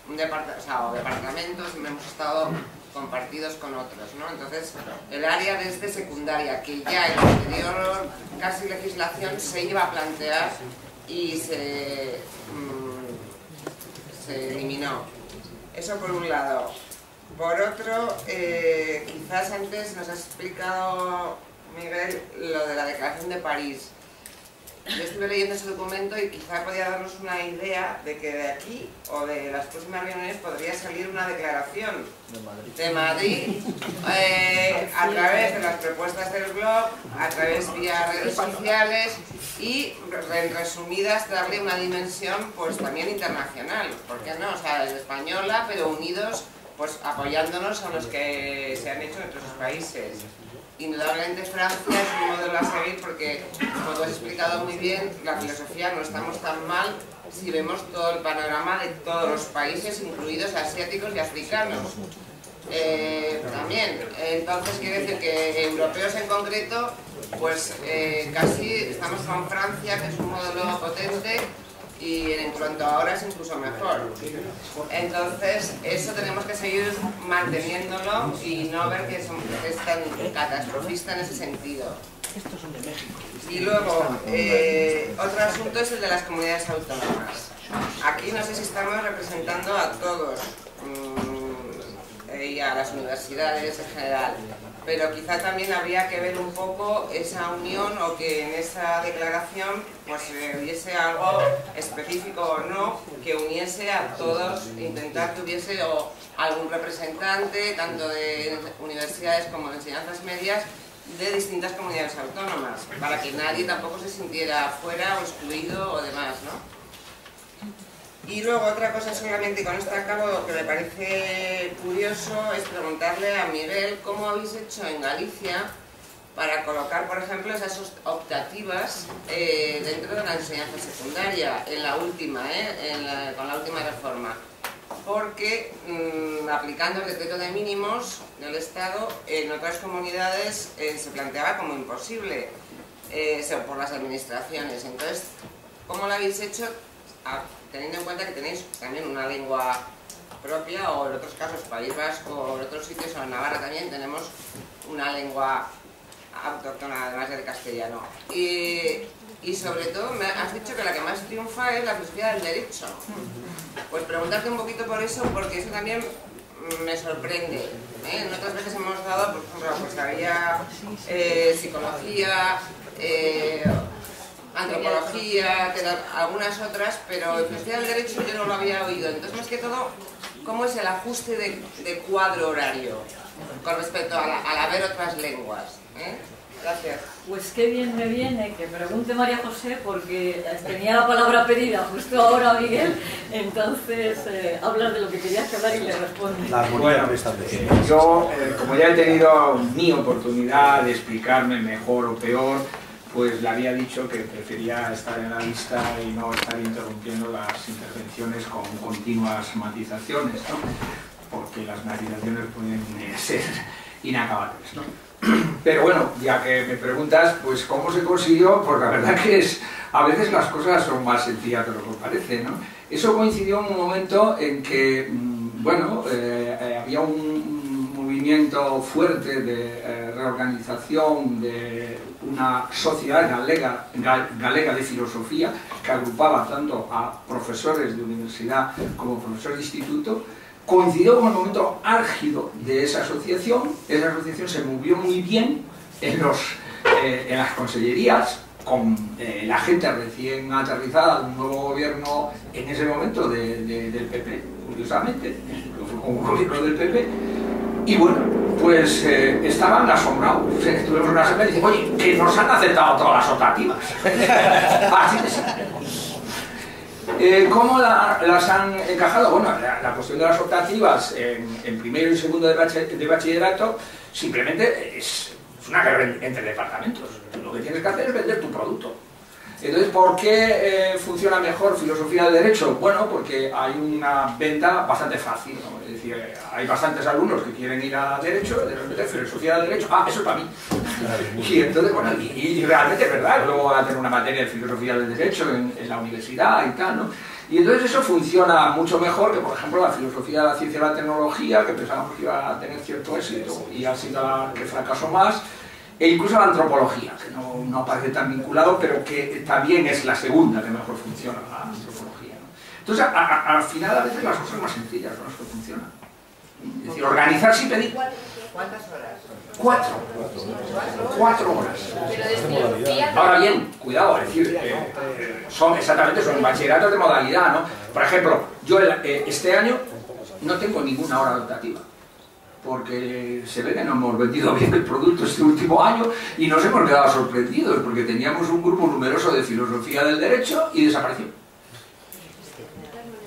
o departamentos, y hemos estado compartidos con otros, ¿no? Entonces, el área desde secundaria, que ya en la anterior casi legislación se iba a plantear y se eliminó. Eso por un lado. Por otro, quizás antes nos ha explicado Miguel lo de la Declaración de París. Yo estuve leyendo ese documento y quizá podía darnos una idea de que de aquí o de las próximas reuniones podría salir una declaración de Madrid a través de las propuestas del blog, a través vía redes sociales y en resumidas darle una dimensión pues también internacional, ¿por qué no? O sea, española, pero unidos pues apoyándonos a los que se han hecho en otros países. Indudablemente Francia es un modelo a seguir porque, como tú has explicado muy bien, la filosofía no estamos tan mal si vemos todo el panorama de todos los países, incluidos asiáticos y africanos. También, entonces quiere decir que europeos en concreto, pues casi estamos con Francia, que es un modelo potente, y en cuanto a ahora es incluso mejor. Entonces eso tenemos que seguir manteniéndolo y no ver que es tan catastrofista en ese sentido. Y luego, otro asunto es el de las comunidades autónomas. Aquí no sé si estamos representando a todos y a las universidades en general, pero quizá también habría que ver un poco esa unión o que en esa declaración pues hubiese algo específico o no que uniese a todos, intentar que hubiese o algún representante tanto de universidades como de enseñanzas medias de distintas comunidades autónomas, para que nadie tampoco se sintiera fuera o excluido o demás, ¿no? Y luego otra cosa solamente, con esto acabo, que me parece curioso, es preguntarle a Miguel cómo habéis hecho en Galicia para colocar, por ejemplo, esas optativas dentro de la enseñanza secundaria, en la última, con la última reforma. Porque aplicando el decreto de mínimos del Estado, en otras comunidades se planteaba como imposible por las administraciones. Entonces, ¿cómo lo habéis hecho? Teniendo en cuenta que tenéis también una lengua propia, o en otros casos País Vasco, o en otros sitios, o en Navarra también tenemos una lengua autóctona además del castellano. Y sobre todo me has dicho que la que más triunfa es la filosofía del derecho. Pues preguntarte un poquito por eso, porque eso también me sorprende. En otras veces hemos dado, por ejemplo, pues había psicología, antropología, algunas otras, pero en filosofía del derecho yo no lo había oído. Entonces, más que todo, ¿cómo es el ajuste de cuadro horario con respecto al haber otras lenguas? Gracias. Pues qué bien me viene que pregunte María José, porque tenía la palabra pedida justo ahora, Miguel, entonces hablas de lo que querías hablar y le respondes. Bueno, yo, como ya he tenido mi oportunidad de explicarme mejor o peor, pues le había dicho que prefería estar en la lista y no estar interrumpiendo las intervenciones con continuas matizaciones, ¿no? Porque las matizaciones pueden ser inacabables, ¿no? Pero bueno, ya que me preguntas, pues ¿cómo se consiguió? Pues la verdad que a veces las cosas son más sencillas de lo que parece, ¿no? Eso coincidió en un momento en que, bueno, había un movimiento fuerte de reorganización de una sociedad galega de filosofía que agrupaba tanto a profesores de universidad como profesores de instituto. Coincidió con el momento álgido de esa asociación se movió muy bien en las consellerías, con la gente recién aterrizada de un nuevo gobierno en ese momento del PP, curiosamente, con un gobierno del PP, y bueno, pues estaban asombrados. Tuvimos una semana y dicen, oye, que nos han aceptado todas las optativas. Así de simple. ¿Cómo las han encajado? Bueno, la cuestión de las optativas en primero y segundo de bachillerato simplemente es una guerra entre departamentos. Lo que tienes que hacer es vender tu producto. Entonces, ¿por qué funciona mejor filosofía del derecho? Bueno, porque hay una venta bastante fácil, ¿no? Es decir, hay bastantes alumnos que quieren ir a derecho, de repente filosofía del derecho, eso es para mí. Y entonces, bueno, y realmente es verdad, luego van a tener una materia de filosofía del derecho en la universidad y tal, ¿no? Y entonces eso funciona mucho mejor que, por ejemplo, la filosofía de la ciencia y la tecnología, que pensábamos que iba a tener cierto éxito y ha sido la que fracasó más. E incluso la antropología, que no parece tan vinculado, pero que también es la segunda que mejor funciona, la antropología, ¿no? Entonces, al final, a veces las cosas más sencillas son las que funcionan. Es decir, organizarse y pedir. ¿Cuántas horas? 4 horas. Ahora bien, cuidado, es decir, son bachilleratos de modalidad, ¿no? Por ejemplo, yo este año no tengo ninguna hora optativa, porque se ve que no hemos vendido bien el producto este último año y nos hemos quedado sorprendidos porque teníamos un grupo numeroso de filosofía del derecho y desapareció.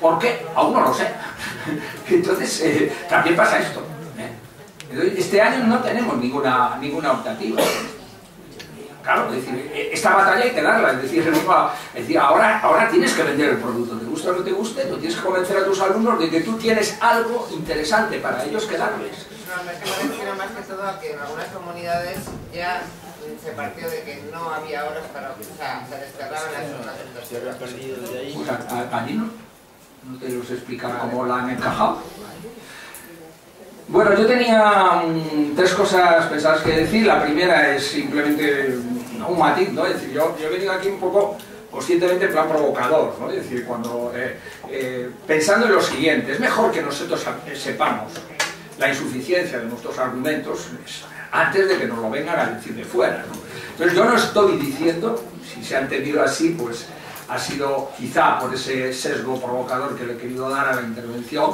¿Por qué? Aún no lo sé. Entonces, también pasa esto, ¿eh? Entonces, este año no tenemos ninguna optativa. Claro, es decir, esta batalla hay que darla, es decir, ahora tienes que vender el producto, te guste o no te guste, tú tienes que convencer a tus alumnos de que tú tienes algo interesante para ellos que darles. No, es que me refiero más que todo a que en algunas comunidades ya se partió de que no había horas para, o sea, se desterraban las horas. Pues allí no te los explican cómo la han encajado. Bueno, yo tenía 3 cosas pensadas que decir. La primera es simplemente un matiz, ¿no? Es decir, yo he venido aquí un poco conscientemente en plan provocador, ¿no? Es decir, cuando pensando en lo siguiente, es mejor que nosotros sepamos la insuficiencia de nuestros argumentos antes de que nos lo vengan a decir de fuera, ¿no? Entonces yo no estoy diciendo, si se ha entendido así, pues ha sido quizá por ese sesgo provocador que le he querido dar a la intervención,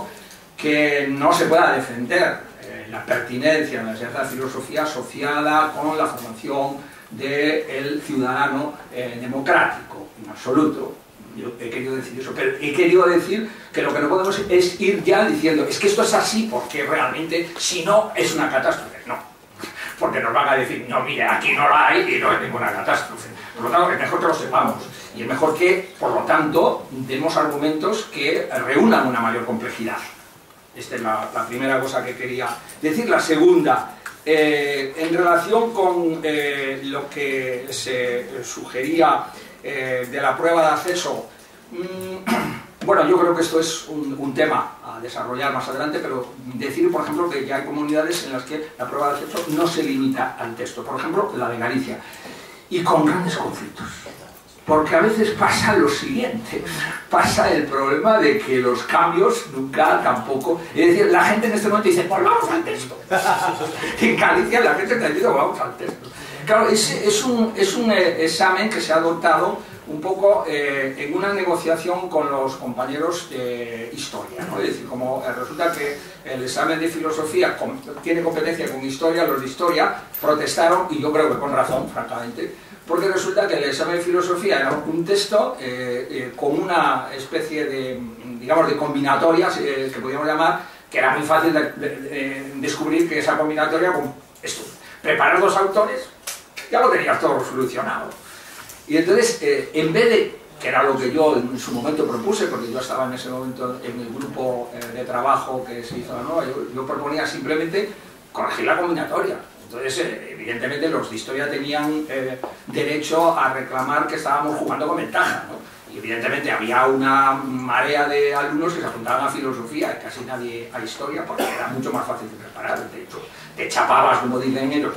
que no se pueda defender la pertinencia de la enseñanza de filosofía asociada con la formación del ciudadano democrático, en absoluto. Yo he querido decir eso, pero he querido decir que lo que no podemos es ir ya diciendo es que esto es así porque realmente si no es una catástrofe. No, porque nos van a decir, no, mira, aquí no la hay y no es ninguna catástrofe. Por lo tanto, es mejor que lo sepamos y es mejor que, por lo tanto, demos argumentos que reúnan una mayor complejidad. Esta es la primera cosa que quería decir. La segunda, en relación con lo que se sugería de la prueba de acceso, bueno, yo creo que esto es un tema a desarrollar más adelante, pero decir, por ejemplo, que ya hay comunidades en las que la prueba de acceso no se limita al texto. Por ejemplo, la de Galicia. Y con grandes conflictos. Porque a veces pasa lo siguiente, pasa el problema de que los cambios nunca tampoco... Es decir, la gente en este momento dice, pues vamos al texto. En Galicia la gente está diciendo, vamos al texto. Claro, es un examen que se ha adoptado un poco en una negociación con los compañeros de historia, ¿no? Es decir, como resulta que el examen de filosofía tiene competencia con historia, los de historia protestaron, y yo creo que con razón, francamente, porque resulta que el examen de filosofía era un texto con una especie de, digamos, de combinatorias, que podríamos llamar, que era muy fácil de descubrir que esa combinatoria, con esto, preparar dos autores, ya lo tenías todo solucionado. Y entonces, en vez de, que era lo que yo en su momento propuse, porque yo estaba en ese momento en el grupo de trabajo que se hizo la nueva, yo proponía simplemente corregir la combinatoria. Entonces, evidentemente, los de historia tenían derecho a reclamar que estábamos jugando con ventaja, ¿no? Y evidentemente había una marea de alumnos que se apuntaban a filosofía y casi nadie a historia, porque era mucho más fácil de preparar. De hecho, te chapabas, como dicen ellos,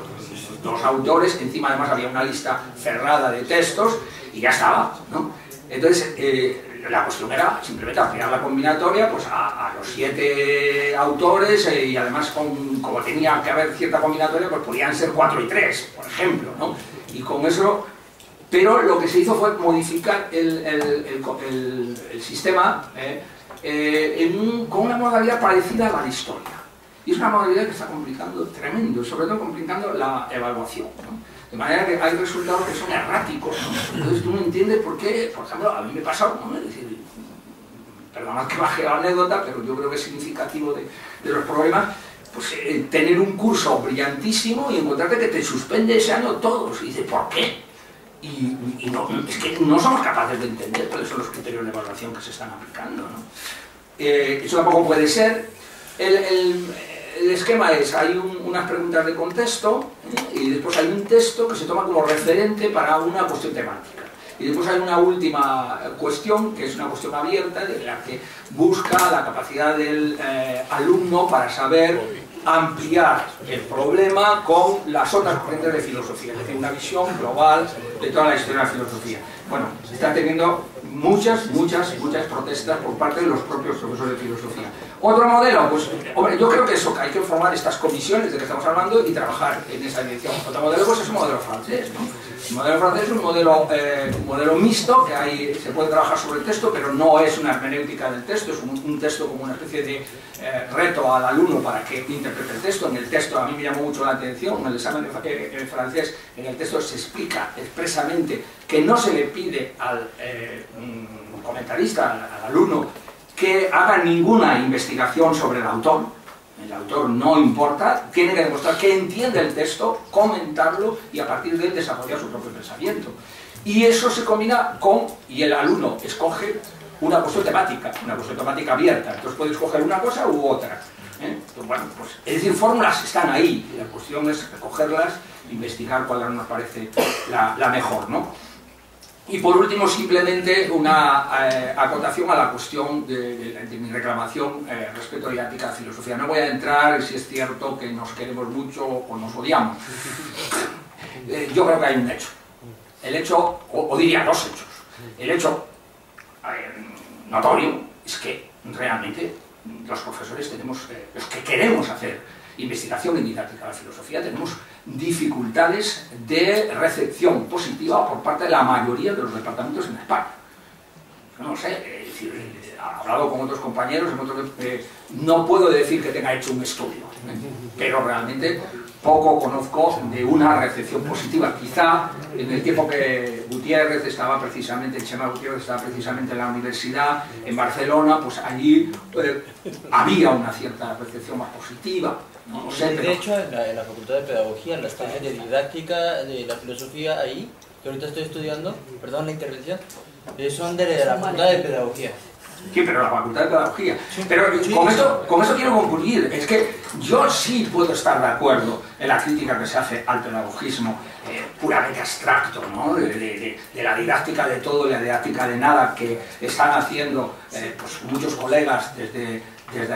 dos autores, encima además había una lista cerrada de textos y ya estaba, ¿no? Entonces, la cuestión era simplemente ampliar la combinatoria pues, a los 7 autores y además, como tenía que haber cierta combinatoria, pues podían ser 4 y 3, por ejemplo, ¿no? Y con eso... Pero lo que se hizo fue modificar el sistema con una modalidad parecida a la de historia. Y es una modalidad que está complicando tremendo, sobre todo complicando la evaluación, ¿no? De manera que hay resultados que son erráticos, ¿no? Entonces tú no entiendes por qué, por ejemplo, a mí me pasa, ¿no? Es decir, perdonad que baje la anécdota, pero yo creo que es significativo de los problemas, pues tener un curso brillantísimo y encontrarte que te suspende ese año todos. Y dices, ¿por qué? Y no, es que no somos capaces de entender cuáles son los criterios de evaluación que se están aplicando, ¿no? Eso tampoco puede ser. El esquema es, hay unas preguntas de contexto y después hay un texto que se toma como referente para una cuestión temática. Y después hay una última cuestión, que es una cuestión abierta, de la que busca la capacidad del alumno para saber ampliar el problema con las otras corrientes de filosofía, es decir, una visión global de toda la historia de la filosofía. Bueno, se están teniendo muchas protestas por parte de los propios profesores de filosofía. Otro modelo, pues, hombre, yo creo que eso, que hay que formar estas comisiones de que estamos hablando y trabajar en esa dirección. Otro modelo, pues, es un modelo francés, ¿no? El modelo francés es un modelo mixto, que ahí se puede trabajar sobre el texto, pero no es una hermenéutica del texto, es un texto como una especie de reto al alumno para que interprete el texto. En el texto a mí me llamó mucho la atención, en el examen en francés, en el texto se explica expresamente que no se le pide al comentarista, al alumno, que haga ninguna investigación sobre el autor. El autor no importa, tiene que demostrar que entiende el texto, comentarlo y a partir de él desarrollar su propio pensamiento. Y eso se combina con, y el alumno escoge una cuestión temática abierta. Entonces puede escoger una cosa u otra. Entonces, bueno, pues, es decir, fórmulas están ahí. La cuestión es recogerlas, investigar cuál nos parece la mejor, ¿no? Y por último, simplemente una acotación a la cuestión de mi reclamación respecto a la ética de filosofía. No voy a entrar en si es cierto que nos queremos mucho o nos odiamos. Yo creo que hay un hecho. El hecho, o diría dos hechos. El hecho notorio es que realmente los profesores tenemos, los que queremos hacer investigación en didáctica de la filosofía, tenemos dificultades de recepción positiva por parte de la mayoría de los departamentos en España. No sé, he hablado con otros compañeros, no puedo decir que tenga hecho un estudio, pero realmente poco conozco de una recepción positiva. Quizá en el tiempo que Gutiérrez estaba precisamente, Chema Gutiérrez estaba precisamente en la universidad, en Barcelona, pues allí había una cierta recepción más positiva. No lo sé, de hecho, en la Facultad de Pedagogía, en la estancia de didáctica de la filosofía, ahí, que ahorita estoy estudiando, perdón la intervención, son de la Facultad de Pedagogía. Sí, pero la Facultad de Pedagogía. Pero con eso quiero concluir. Es que yo sí puedo estar de acuerdo en la crítica que se hace al pedagogismo puramente abstracto, ¿no? De la didáctica de todo y la didáctica de nada que están haciendo pues, muchos colegas desde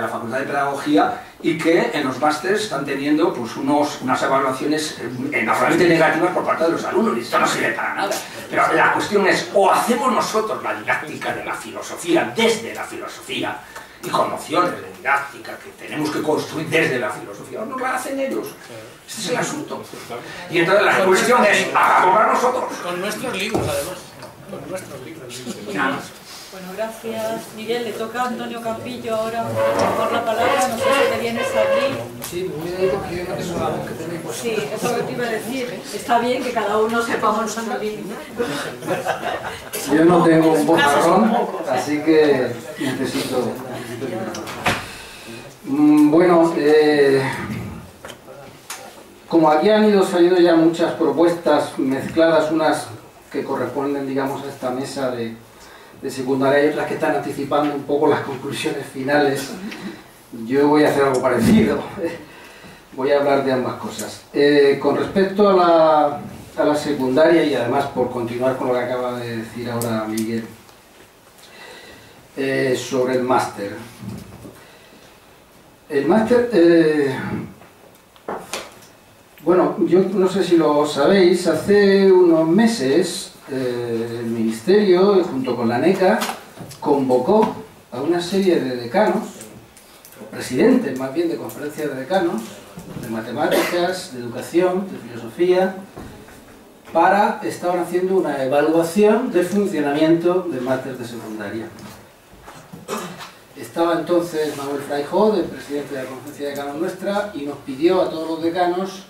la Facultad de Pedagogía y que en los másteres están teniendo pues, unas evaluaciones naturalmente negativas por parte de los alumnos, y esto no sirve para nada. Pero la cuestión es, o hacemos nosotros la didáctica de la filosofía desde la filosofía y con nociones de didáctica que tenemos que construir desde la filosofía, o no la hacen ellos. Este es el asunto. Y entonces la cuestión es, hagamos nosotros. Con nuestros libros, además. Con nuestros libros. Bueno, gracias. Miguel, le toca a Antonio Campillo ahora por la palabra. No sé si te vienes aquí. Sí, me voy a ir porque yo no tengo la voz que tenéis puesta. Sí, eso es lo que te iba a decir. Está bien que cada uno sepamos nuestra línea. Yo no tengo un bozarrón, así que necesito bueno, como aquí han ido saliendo ya muchas propuestas mezcladas, unas que corresponden, digamos, a esta mesa de secundaria y otras que están anticipando un poco las conclusiones finales, yo voy a hacer algo parecido. Voy a hablar de ambas cosas. Con respecto a la secundaria, y además por continuar con lo que acaba de decir ahora Miguel, sobre el máster. El máster, bueno, yo no sé si lo sabéis, hace unos meses el Ministerio, junto con la NECA, convocó a una serie de decanos, presidentes más bien de conferencias de decanos, de matemáticas, de educación, de filosofía, estaban haciendo una evaluación del funcionamiento del máster de secundaria. Estaba entonces Manuel Fraijó, el presidente de la conferencia de decanos nuestra, y nos pidió a todos los decanos,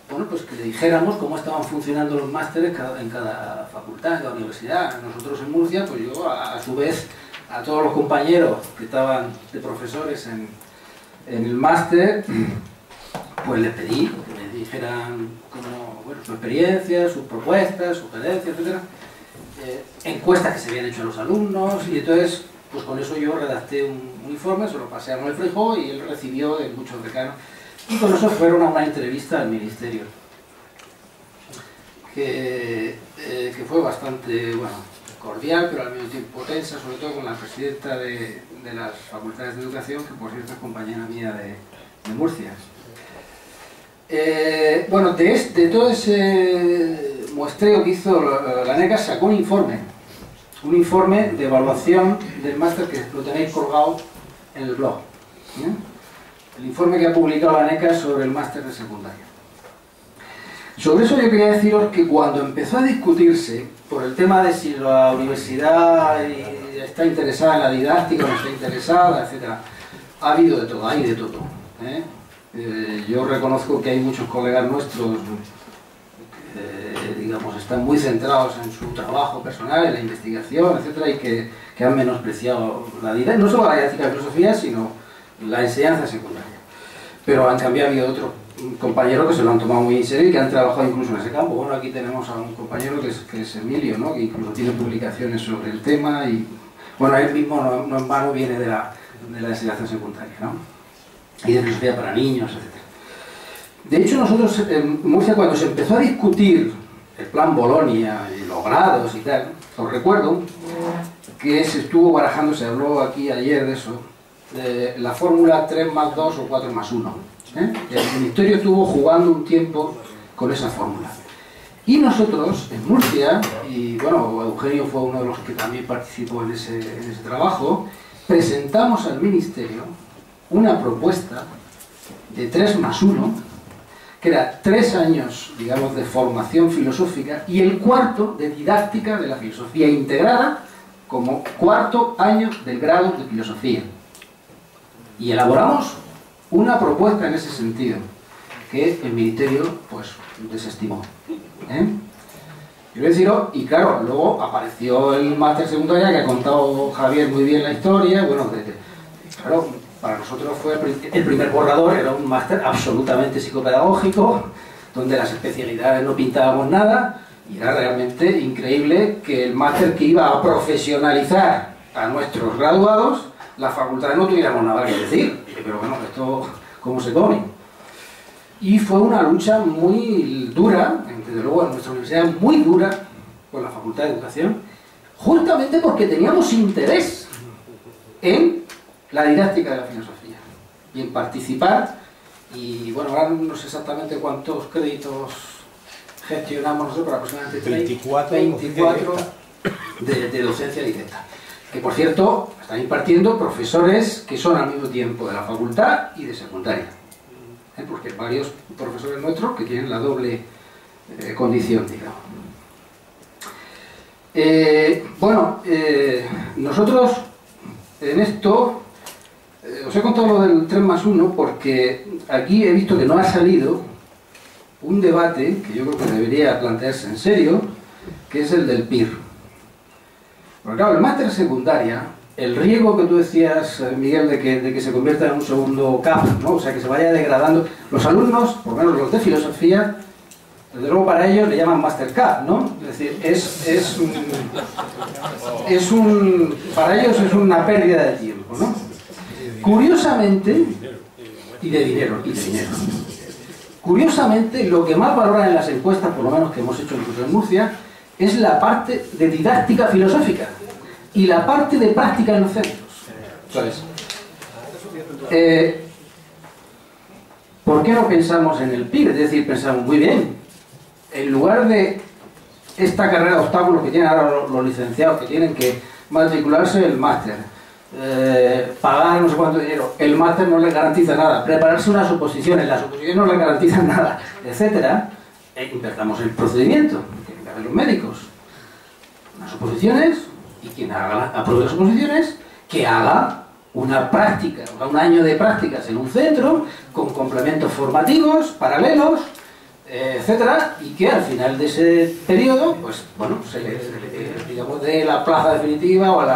bueno, pues que le dijéramos cómo estaban funcionando los másteres en cada facultad, en cada universidad. Nosotros en Murcia, pues yo a su vez a todos los compañeros que estaban de profesores en el máster, pues les pedí que me dijeran cómo, bueno, su experiencia, sus propuestas, sugerencias, etc. Encuestas que se habían hecho a los alumnos, y entonces pues con eso yo redacté un informe, se lo pasé a Manuel Fraijó y él recibió de muchos decanos. Y con eso fueron a una entrevista al Ministerio, que fue bastante, bueno, cordial, pero al mismo tiempo tensa, sobre todo con la presidenta de las facultades de educación, que por cierto es compañera mía de Murcia. Bueno, de todo ese muestreo que hizo la NECA sacó un informe de evaluación del máster que lo tenéis colgado en el blog. ¿Bien? El informe que ha publicado la NECA sobre el máster de secundaria. Sobre eso yo quería deciros que cuando empezó a discutirse por el tema de si la universidad está interesada en la didáctica o no está interesada, etc., ha habido de todo, hay de todo. Yo reconozco que hay muchos colegas nuestros que, digamos, están muy centrados en su trabajo personal, en la investigación, etc., y que han menospreciado la didáctica, no solo la didáctica de filosofía, sino la enseñanza secundaria. Pero en cambio ha habido otros compañeros que se lo han tomado muy en serio y que han trabajado incluso en ese campo. Bueno, aquí tenemos a un compañero que es Emilio, ¿no?, que incluso tiene publicaciones sobre el tema, y bueno, él mismo no en vano viene de la enseñanza secundaria, ¿no?, y de filosofía para niños, etc. De hecho, nosotros en Murcia, cuando se empezó a discutir el plan Bolonia y los grados y tal, os recuerdo que se estuvo barajando, se habló aquí ayer de eso, de la fórmula 3 más 2 o 4 más 1. El Ministerio estuvo jugando un tiempo con esa fórmula. Y nosotros, en Murcia, y bueno, Eugenio fue uno de los que también participó en ese trabajo, presentamos al Ministerio una propuesta de 3 más 1, que era 3 años, digamos, de formación filosófica y el cuarto de didáctica de la filosofía integrada como cuarto año del grado de filosofía. Y elaboramos una propuesta en ese sentido, que el Ministerio, pues, desestimó. Quiero deciros, y claro, luego apareció el máster secundaria, que ha contado Javier muy bien la historia. Bueno, claro, para nosotros fue el primer borrador, era un máster absolutamente psicopedagógico, donde las especialidades no pintábamos nada, y era realmente increíble que el máster que iba a profesionalizar a nuestros graduados, las facultades no tuviéramos nada que decir. Pero bueno, esto, ¿cómo se come? Y fue una lucha muy dura, desde luego en nuestra universidad, muy dura, con la Facultad de Educación, justamente porque teníamos interés en la didáctica de la filosofía y en participar. Y bueno, ahora no sé exactamente cuántos créditos gestionamos nosotros, pero aproximadamente 24 de docencia directa. Que por cierto, están impartiendo profesores que son al mismo tiempo de la facultad y de secundaria. Porque hay varios profesores nuestros que tienen la doble condición, digamos. Nosotros en esto os he contado lo del 3+1 porque aquí he visto que no ha salido un debate que yo creo que debería plantearse en serio, que es el del PIR. Porque claro, el máster secundaria, el riesgo que tú decías, Miguel, de que se convierta en un segundo CAP, ¿no? O sea, que se vaya degradando. Los alumnos, por lo menos los de filosofía, desde luego para ellos le llaman Master CAP, ¿no? Es decir, para ellos es una pérdida de tiempo, ¿no? Curiosamente, y de dinero. Curiosamente, lo que más valoran en las encuestas, por lo menos que hemos hecho incluso en Murcia, es la parte de didáctica filosófica y la parte de práctica en los centros. ¿Sabes? ¿Por qué no pensamos en el PIR? Es decir, pensamos, muy bien, en lugar de esta carrera de obstáculos que tienen ahora los licenciados, que tienen que matricularse el máster, pagar no sé cuánto dinero, el máster no les garantiza nada, prepararse unas oposiciones, las oposiciones no les garantizan nada, etcétera, invertamos el procedimiento, que hagan los médicos, unas oposiciones, y quien apruebe las oposiciones, que haga una práctica, un año de prácticas en un centro, con complementos formativos, paralelos, etcétera, y que al final de ese periodo, pues bueno, se le digamos, dé la plaza definitiva o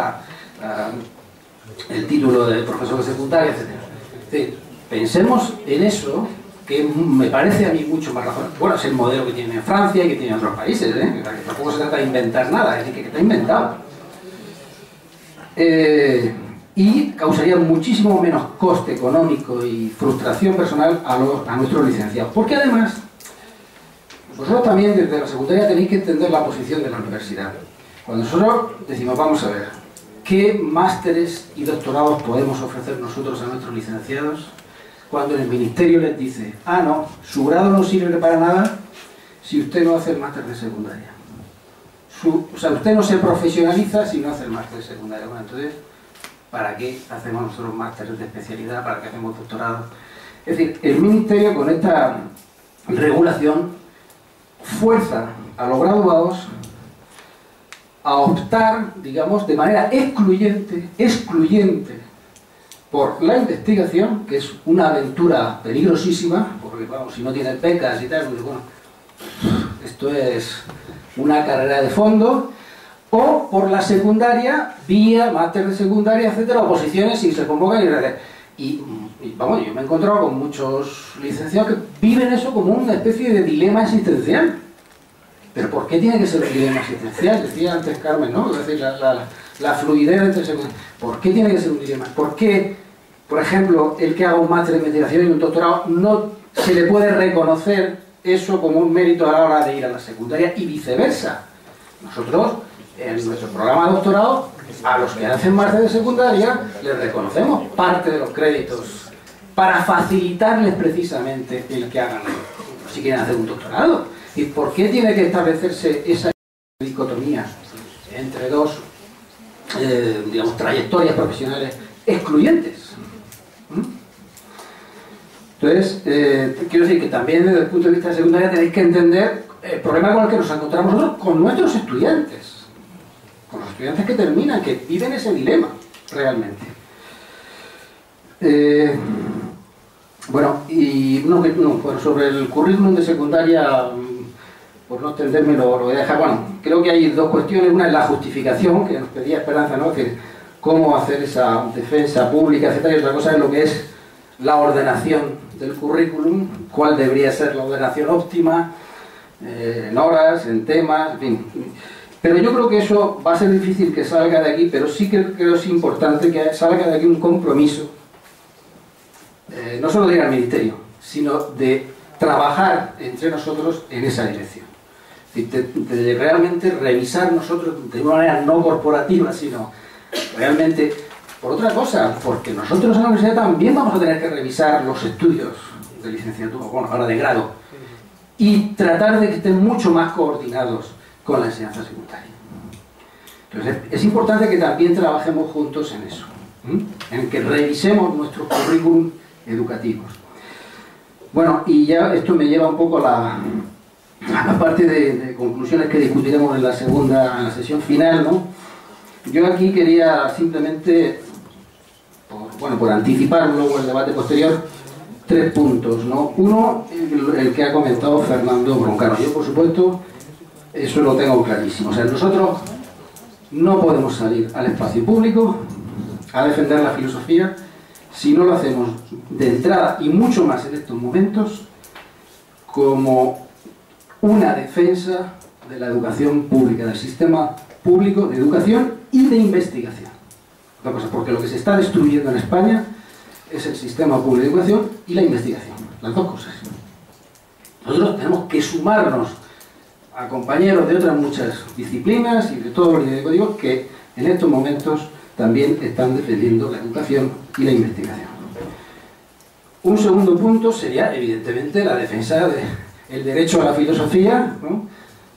el título de profesor de secundaria, etcétera. Es decir, pensemos en eso, que me parece a mí mucho más razonable. Bueno, es el modelo que tiene en Francia y que tiene en otros países, que tampoco se trata de inventar nada, es decir, que está inventado. Y causaría muchísimo menos coste económico y frustración personal a nuestros licenciados. Porque además, vosotros también desde la secundaria tenéis que entender la posición de la universidad. Cuando nosotros decimos, vamos a ver, ¿qué másteres y doctorados podemos ofrecer nosotros a nuestros licenciados? Cuando el ministerio les dice, ah, no, su grado no sirve para nada si usted no hace el máster de secundaria. O sea, usted no se profesionaliza si no hace el máster de secundaria. Bueno, entonces, ¿para qué hacemos nosotros másteres de especialidad? ¿Para qué hacemos doctorados? Es decir, el ministerio con esta regulación fuerza a los graduados a optar, digamos, de manera excluyente por la investigación, que es una aventura peligrosísima, porque vamos, si no tienes becas y tal, pues, bueno, esto es una carrera de fondo, o por la secundaria, vía máster de secundaria, etcétera, oposiciones y se convocan y vamos, yo me he encontrado con muchos licenciados que viven eso como una especie de dilema existencial. ¿Pero por qué tiene que ser un dilema existencial? Decía antes Carmen, ¿no? Es decir, la fluidez entre secundarios. ¿Por qué tiene que ser un dilema? ¿Por qué, por ejemplo, el que haga un máster de investigación y un doctorado no se le puede reconocer eso como un mérito a la hora de ir a la secundaria y viceversa? Nosotros, en nuestro programa de doctorado, a los que hacen máster de secundaria les reconocemos parte de los créditos para facilitarles precisamente el que hagan si quieren hacer un doctorado. ¿Y por qué tiene que establecerse esa dicotomía entre dos, digamos, trayectorias profesionales excluyentes? Entonces, quiero decir que también desde el punto de vista de secundaria tenéis que entender el problema con el que nos encontramos nosotros con nuestros estudiantes. Con los estudiantes que terminan, que viven ese dilema, realmente. Bueno, y bueno, sobre el currículum de secundaria, por no extenderme lo voy a dejar. Bueno, creo que hay dos cuestiones. Una es la justificación, que nos pedía Esperanza, ¿no? Que cómo hacer esa defensa pública, etcétera, y otra cosa es lo que es la ordenación del currículum, cuál debería ser la ordenación óptima, en horas, en temas, en fin. Pero yo creo que eso va a ser difícil que salga de aquí, pero sí que creo que es importante que salga de aquí un compromiso, no solo de ir al ministerio, sino de trabajar entre nosotros en esa dirección. De realmente revisar nosotros de una manera no corporativa, sino realmente por otra cosa, porque nosotros en la universidad también vamos a tener que revisar los estudios de licenciatura, bueno, ahora de grado, y tratar de que estén mucho más coordinados con la enseñanza secundaria. Entonces es importante que también trabajemos juntos en eso, en que revisemos nuestros currículum educativos. Bueno, y ya esto me lleva un poco a aparte de conclusiones que discutiremos en la sesión final, ¿no? Yo aquí quería simplemente, por anticipar luego el debate posterior, 3 puntos, ¿no? Uno, el que ha comentado Fernando Broncano. Yo, por supuesto, eso lo tengo clarísimo. O sea, nosotros no podemos salir al espacio público a defender la filosofía si no lo hacemos de entrada, y mucho más en estos momentos, como una defensa de la educación pública, del sistema público de educación y de investigación. Porque lo que se está destruyendo en España es el sistema público de educación y la investigación, las dos cosas. Nosotros tenemos que sumarnos a compañeros de otras muchas disciplinas y de todos los educativos que en estos momentos también están defendiendo la educación y la investigación. Un segundo punto sería, evidentemente, la defensa del derecho a la filosofía, ¿no?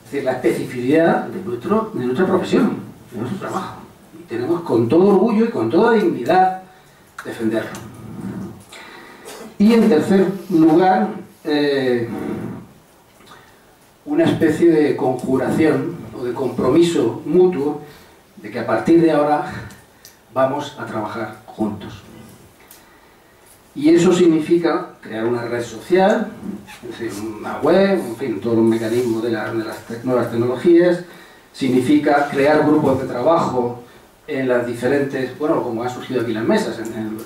Es decir, la especificidad de nuestra profesión, de nuestro trabajo. Y tenemos con todo orgullo y con toda dignidad defenderlo. Y en tercer lugar, una especie de conjuración o de compromiso mutuo de que a partir de ahora vamos a trabajar juntos. Y eso significa crear una red social, es decir, una web, en fin, todos los mecanismos de las nuevas tecnologías. Significa crear grupos de trabajo en las diferentes, como han surgido aquí las mesas, en el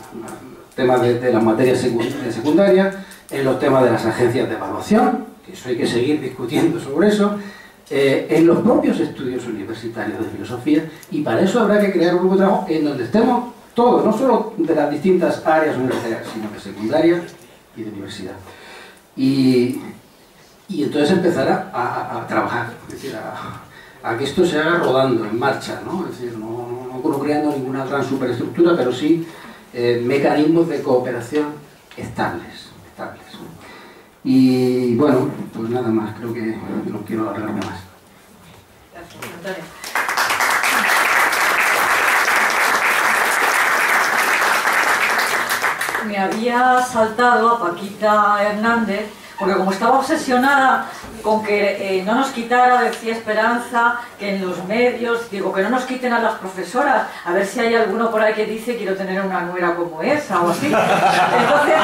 tema de las materias secundarias, en los temas de las agencias de evaluación, que eso hay que seguir discutiendo sobre eso, en los propios estudios universitarios de filosofía, y para eso habrá que crear un grupo de trabajo en donde estemos todos, no solo de las distintas áreas universitarias, sino de secundaria y de universidad. Y entonces empezar a trabajar, es decir, a que esto se haga rodando, en marcha, ¿no? Es decir, no creando ninguna gran superestructura, pero sí mecanismos de cooperación estables. Y bueno, pues nada más, creo que no quiero alargarme más. Gracias, Antonio. Me había saltado a Paquita Hernández, porque como estaba obsesionada con que no nos quitara, decía Esperanza, que en los medios, digo, que no nos quiten a las profesoras, a ver si hay alguno por ahí que dice quiero tener una nuera como esa o así. Entonces,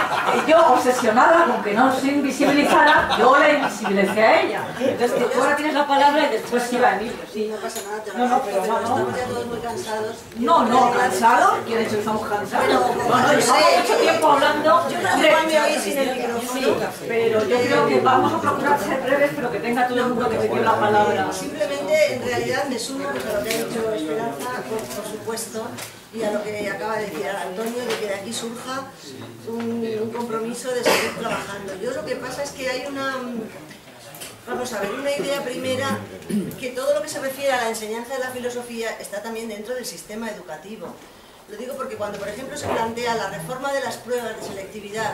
yo obsesionada con que no se invisibilizara, yo la invisibilicé a ella. Entonces, tú ahora tienes la palabra y después iba Emilio, sí. No pasa nada, pero estamos ya todos muy cansados. No, cansados, ¿quién ha dicho que estamos cansados? Llevamos mucho tiempo hablando. Yo también me oí sin el micrófono. Sí, pero yo creo que vamos a procurar ser breves, pero que tenga todo el mundo que pidió la palabra. Simplemente, en realidad, me sumo a lo que ha dicho Esperanza, por supuesto, y a lo que acaba de decir Antonio, de que de aquí surja un compromiso de seguir trabajando. Yo lo que pasa es que hay una idea primera, que todo lo que se refiere a la enseñanza de la filosofía está también dentro del sistema educativo. Lo digo porque cuando, por ejemplo, se plantea la reforma de las pruebas de selectividad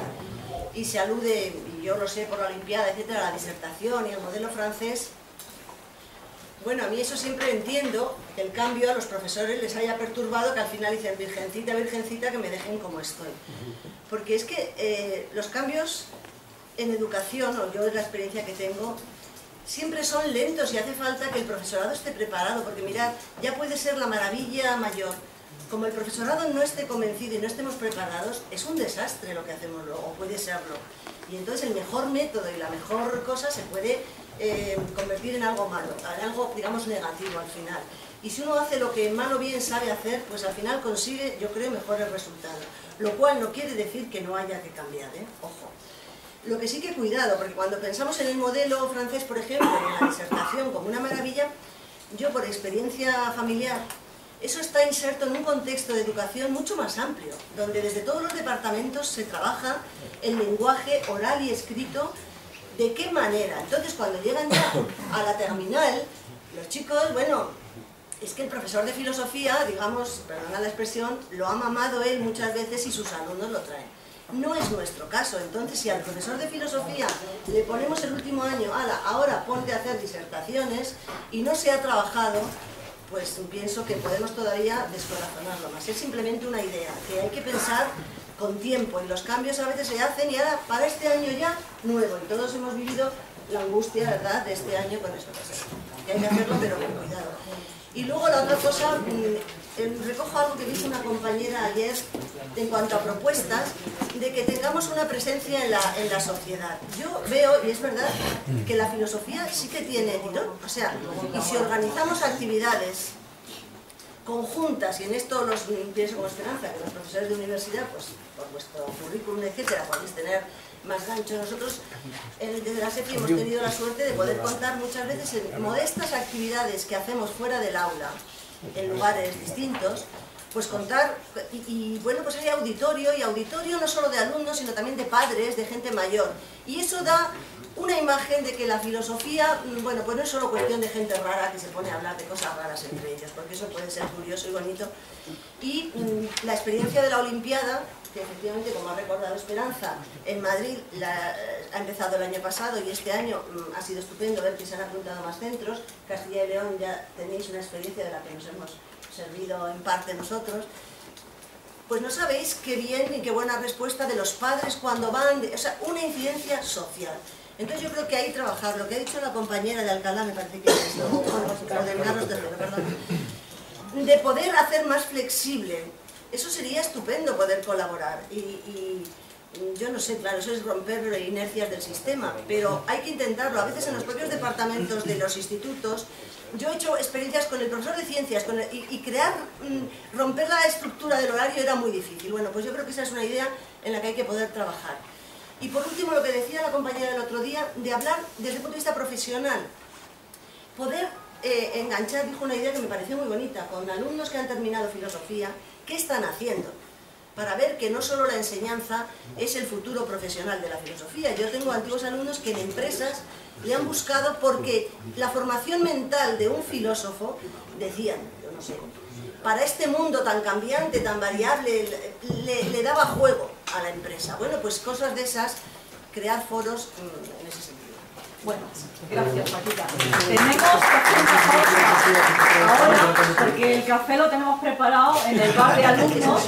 y se alude, y yo lo sé por la Olimpiada, etcétera, a la disertación y el modelo francés, bueno, a mí eso siempre entiendo que el cambio a los profesores les haya perturbado, que al final dicen virgencita, virgencita, que me dejen como estoy. Porque es que los cambios en educación, o yo es la experiencia que tengo, siempre son lentos y hace falta que el profesorado esté preparado, porque mirad, ya puede ser la maravilla mayor. Como el profesorado no esté convencido y no estemos preparados, es un desastre lo que hacemos luego, o puede serlo. Y entonces el mejor método y la mejor cosa se puede convertir en algo malo, en algo, digamos, negativo al final. Y si uno hace lo que mal o bien sabe hacer, pues al final consigue, yo creo, mejores resultados. Lo cual no quiere decir que no haya que cambiar, ojo. Lo que sí que cuidado, porque cuando pensamos en el modelo francés, por ejemplo, en la disertación como una maravilla, yo por experiencia familiar, eso está inserto en un contexto de educación mucho más amplio, donde desde todos los departamentos se trabaja el lenguaje oral y escrito, de qué manera. Entonces, cuando llegan ya a la terminal, los chicos, bueno, es que el profesor de filosofía, digamos, perdona la expresión, lo ha mamado él muchas veces y sus alumnos lo traen. No es nuestro caso. Entonces, si al profesor de filosofía le ponemos el último año, ahora ponte a hacer disertaciones, y no se ha trabajado, pues pienso que podemos todavía descorazonarlo más. Es simplemente una idea, que hay que pensar con tiempo, y los cambios a veces se hacen, y ahora para este año ya, nuevo, y todos hemos vivido la angustia, ¿verdad?, de este año con esto. Que hay que hacerlo, pero con cuidado. Y luego la otra cosa, recojo algo que dijo una compañera ayer en cuanto a propuestas, de que tengamos una presencia en la sociedad. Yo veo, y es verdad, que la filosofía sí que tiene tirón. O sea, y si organizamos actividades conjuntas, y en esto los pienso con esperanza, que los profesores de universidad, pues por vuestro currículum, etcétera, podéis tener más gancho. Nosotros desde la SEPI hemos tenido la suerte de poder contar muchas veces en modestas actividades que hacemos fuera del aula, en lugares distintos, pues contar, y bueno, pues hay auditorio, y auditorio no solo de alumnos, sino también de padres, de gente mayor, y eso da una imagen de que la filosofía, bueno, pues no es solo cuestión de gente rara que se pone a hablar de cosas raras entre ellos, porque eso puede ser curioso y bonito. Y la experiencia de la Olimpiada, que efectivamente, como ha recordado Esperanza, en Madrid ha empezado el año pasado, y este año ha sido estupendo ver que se han apuntado más centros. Castilla y León ya tenéis una experiencia de la que nos hemos servido en parte nosotros. Pues no sabéis qué bien y qué buena respuesta de los padres cuando van, o sea, una incidencia social. Entonces yo creo que ahí trabajar, lo que ha dicho la compañera de Alcalá, me parece que es esto, de poder hacer más flexible, eso sería estupendo, poder colaborar. Y yo no sé, claro, eso es romper inercias del sistema, pero hay que intentarlo. A veces en los propios departamentos de los institutos, yo he hecho experiencias con el profesor de ciencias, y crear, romper la estructura del horario era muy difícil. Bueno, pues yo creo que esa es una idea en la que hay que poder trabajar. Y por último, lo que decía la compañera del otro día, de hablar desde el punto de vista profesional. Poder enganchar, dijo una idea que me pareció muy bonita, con alumnos que han terminado filosofía, ¿qué están haciendo? Para ver que no solo la enseñanza es el futuro profesional de la filosofía. Yo tengo antiguos alumnos que en empresas le han buscado porque la formación mental de un filósofo, decían, yo no sé, para este mundo tan cambiante, tan variable, le daba juego a la empresa. Bueno, pues cosas de esas, crear foros en ese sentido. Bueno, gracias, Paquita. Tenemos que hacer una pausa ahora, porque el café lo tenemos preparado en el bar de alumnos.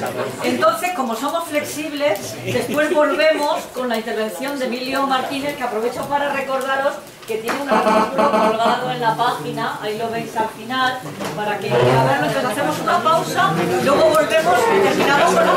Entonces, como somos flexibles, después volvemos con la intervención de Emilio Martínez, que aprovecho para recordaros que tiene un artículo colgado en la página, ahí lo veis al final, para que a verlo. Entonces hacemos una pausa, luego volvemos y terminamos con la